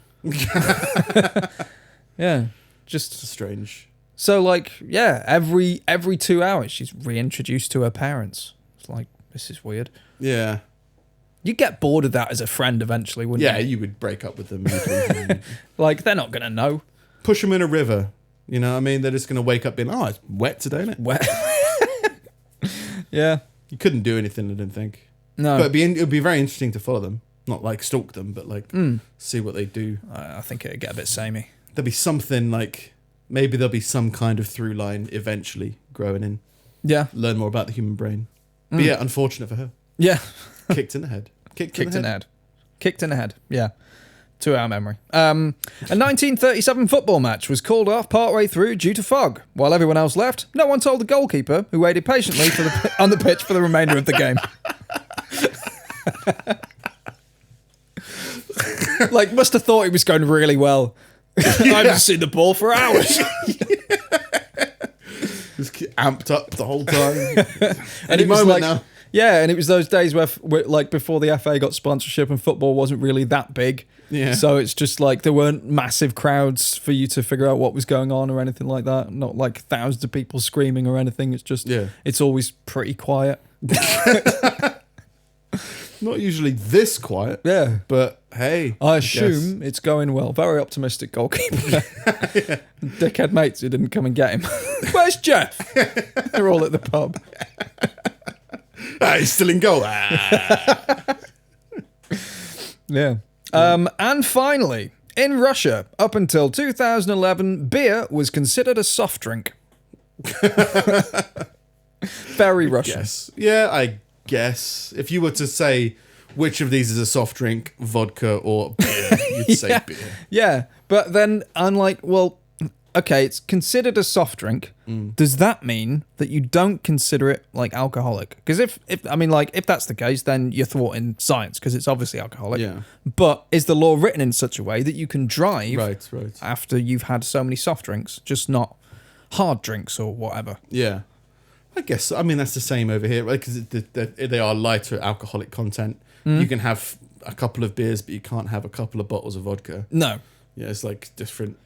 Yeah, just... Strange. So, like, yeah, every 2 hours, she's reintroduced to her parents. It's like, this is weird. Yeah. You'd get bored of that as a friend eventually, wouldn't Yeah, you? you would break up with them. You'd Like, they're not going to know. push them in a river. You know what I mean? They're just going to wake up being, oh, it's wet today, isn't it? Where? Yeah. You couldn't do anything, I didn't think. No. But it'd be very interesting to follow them. Not like stalk them, but like see what they do. I think it'd get a bit samey. There'll be something like, maybe there'll be some kind of through line eventually growing in. Yeah. Learn more about the human brain. But yeah, unfortunate for her. Yeah. Kicked in the head. Kicked in the head. Kicked in the head. Yeah. 2 hour memory. A 1937 football match was called off partway through due to fog. While everyone else left, no one told the goalkeeper, who waited patiently on the pitch for the remainder of the game. Like, must have thought it was going really well. I haven't seen the ball for hours. Just amped up the whole time. And Any it was moment like, now. yeah, and it was those days where like, before the FA got sponsorship and football wasn't really that big. Yeah. So it's just like there weren't massive crowds for you to figure out what was going on or anything like that. Not like thousands of people screaming or anything. It's just, it's always pretty quiet. Not usually this quiet. Yeah. But hey. I assume it's going well. Very optimistic goalkeeper. Dickhead mates who didn't come and get him. Where's Jeff? They're all at the pub. He's still in goal. Yeah. And finally, in Russia, up until 2011, beer was considered a soft drink. Very Russian. Yes. Yeah, I guess. If you were to say which of these is a soft drink, vodka or beer, you'd say beer. Yeah, but then I'm like, well, okay, it's considered a soft drink. Does that mean that you don't consider it like alcoholic? Because if that's the case, then you're thwarting science because it's obviously alcoholic. Yeah. But is the law written in such a way that you can drive Right. after you've had so many soft drinks, just not hard drinks or whatever? Yeah. I guess, I mean, that's the same over here, right? Because they are lighter alcoholic content. You can have a couple of beers, but you can't have a couple of bottles of vodka. No. Yeah, it's like different,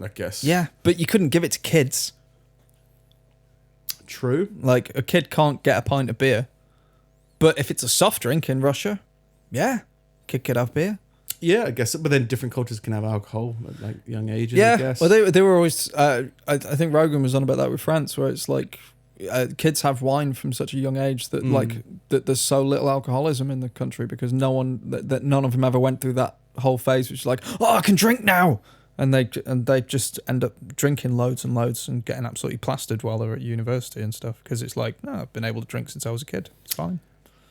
I guess. Yeah, but you couldn't give it to kids. True. Like, a kid can't get a pint of beer. But if it's a soft drink in Russia, yeah, kid could have beer. Yeah, I guess. But then different cultures can have alcohol at like young ages, I Yeah, guess. well, they were always... I think Rogan was on about that with France, where it's like kids have wine from such a young age that that there's so little alcoholism in the country because none of them ever went through that whole phase, which is like, oh, I can drink now. And they just end up drinking loads and loads and getting absolutely plastered while they're at university and stuff, because it's like, no, I've been able to drink since I was a kid. It's fine.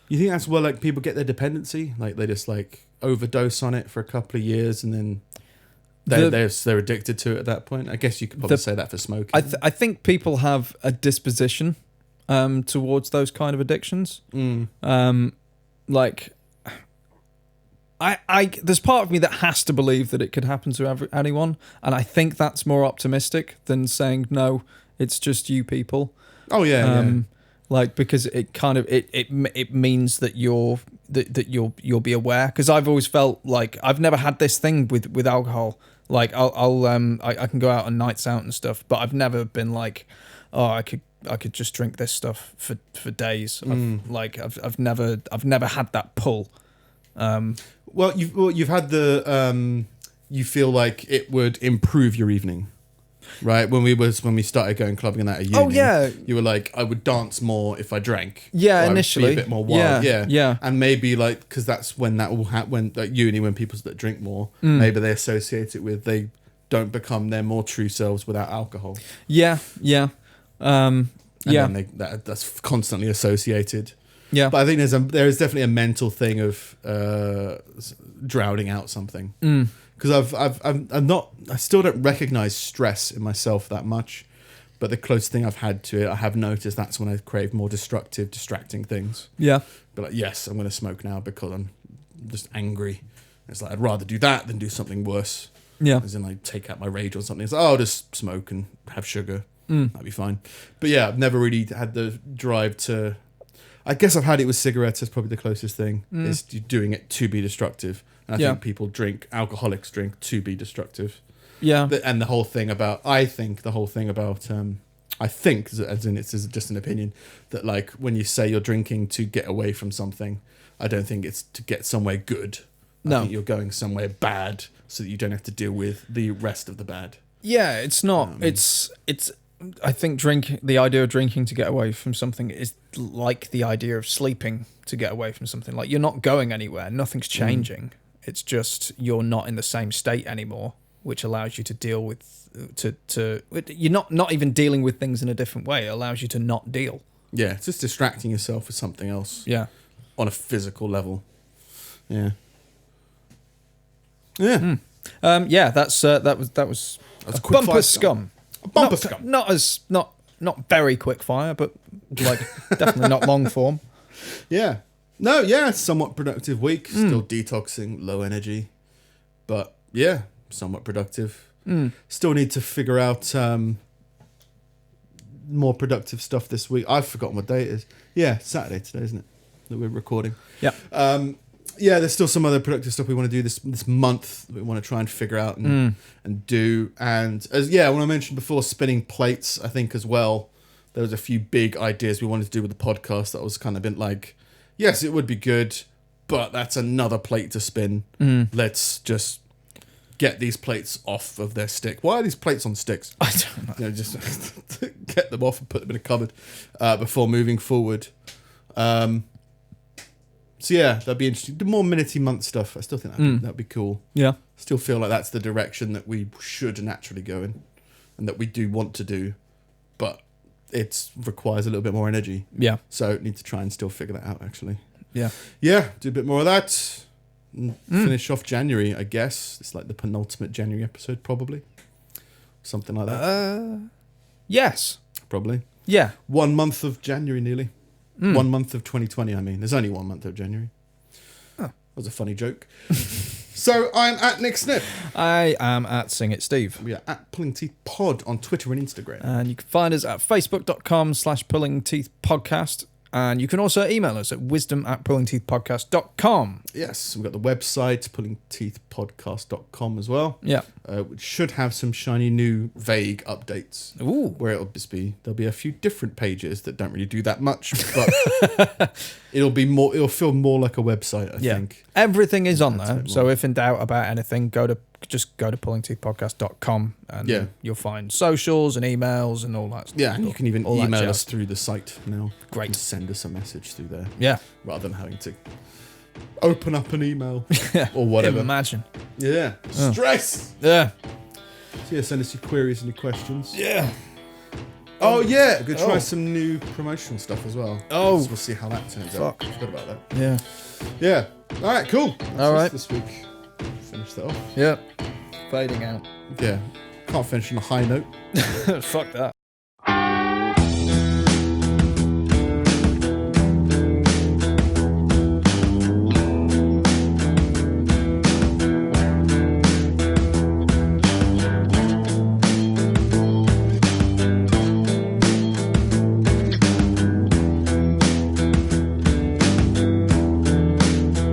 You think that's where like people get their dependency? Like they just like overdose on it for a couple of years and then they're addicted to it at that point? I guess you could probably say that for smoking. I think people have a disposition towards those kind of addictions. Like, I there's part of me that has to believe that it could happen to anyone, and I think that's more optimistic than saying no, it's just you people. Oh yeah, Like, because it kind of it means that you'll be aware. Because I've always felt like I've never had this thing with alcohol. Like I can go out on nights out and stuff, but I've never been like, oh, I could just drink this stuff for days. I've never had that pull. Well, you've had the you feel like it would improve your evening, right? When we started going clubbing and that at uni. Oh yeah, you were like, I would dance more if I drank. Yeah, or initially I would be a bit more wild. Yeah. And maybe like because that's when that will happen. When at uni, when people that drink more, maybe they associate it with they don't become their more true selves without alcohol. Yeah. And then that's constantly associated. Yeah, but I think there is definitely a mental thing of drowning out something. Because I still don't recognize stress in myself that much, but the closest thing I've had to it, I have noticed that's when I crave more destructive, distracting things. Yeah, but like, yes, I'm going to smoke now because I'm just angry. It's like I'd rather do that than do something worse. Yeah, as in like take out my rage or something. It's like, oh, I'll just smoke and have sugar. That'd be fine. But yeah, I've never really had the drive to. I guess I've had it with cigarettes as probably the closest thing. Is doing it to be destructive. And I think people alcoholics drink to be destructive. Yeah. And the whole thing about, I think, as in it's just an opinion, that like when you say you're drinking to get away from something, I don't think it's to get somewhere good. I think you're going somewhere bad so that you don't have to deal with the rest of the bad. Yeah, it's not. It's. I think the idea of drinking to get away from something is like the idea of sleeping to get away from something. Like, you're not going anywhere, nothing's changing. It's just you're not in the same state anymore, which allows you to deal with you're not even dealing with things in a different way. It allows you to not deal. Yeah, it's just distracting yourself with something else. Yeah, on a physical level. Yeah. Yeah. That was a quick bumper scum. Bumper scum. Not very quick fire, but like definitely not long form. Yeah. No, yeah, somewhat productive week. Still detoxing, low energy. But yeah, somewhat productive. Still need to figure out more productive stuff this week. I've forgotten what day it is. Yeah, Saturday today, isn't it? That we're recording. Yeah. Yeah, there's still some other productive stuff we want to do this month that we want to try and figure out and do. And when I mentioned before, spinning plates, I think as well, there was a few big ideas we wanted to do with the podcast that was kind of been like, yes, it would be good, but that's another plate to spin. Let's just get these plates off of their stick. Why are these plates on sticks? I don't know. Just get them off and put them in a cupboard before moving forward. So yeah, that'd be interesting. The more minutey month stuff, I still think that'd be cool. Yeah. Still feel like that's the direction that we should naturally go in and that we do want to do, but it requires a little bit more energy. Yeah. So need to try and still figure that out, actually. Yeah. Yeah, do a bit more of that. Finish off January, I guess. It's like the penultimate January episode, probably. Something like that. Yes. Probably. Yeah. 1 month of January, nearly. 1 month of 2020, I mean. There's only 1 month of January. Oh. That was a funny joke. So I'm at Nick Snip. I am at Sing It Steve. We are at Pulling Teeth Pod on Twitter and Instagram. And you can find us at facebook.com/pullingteethpodcast. And you can also email us at wisdom@pullingteethpodcast.com. Yes, we've got the website, pullingteethpodcast.com as well. Yeah. Which should have some shiny new vague updates. Ooh. Where there'll be a few different pages that don't really do that much, but it'll feel more like a website, I think. Everything is on there. So if in doubt about anything, just go to pullingteethpodcast.com and you'll find socials and emails and all that. Yeah, and you can even email us through the site now. Great. You can send us a message through there. Yeah. Rather than having to open up an email or whatever. Imagine. Yeah. Stress. Yeah. So yeah, send us your queries and your questions. Yeah. Oh yeah, we're gonna try Oh. some new promotional stuff as well. Oh. So we'll see how that turns out. Fuck. Forgot about that. Yeah. Yeah. All right. Cool. That's All us right. This week. Finish that off. Yeah. Fading out. Yeah. Can't finish on a high note. Fuck that.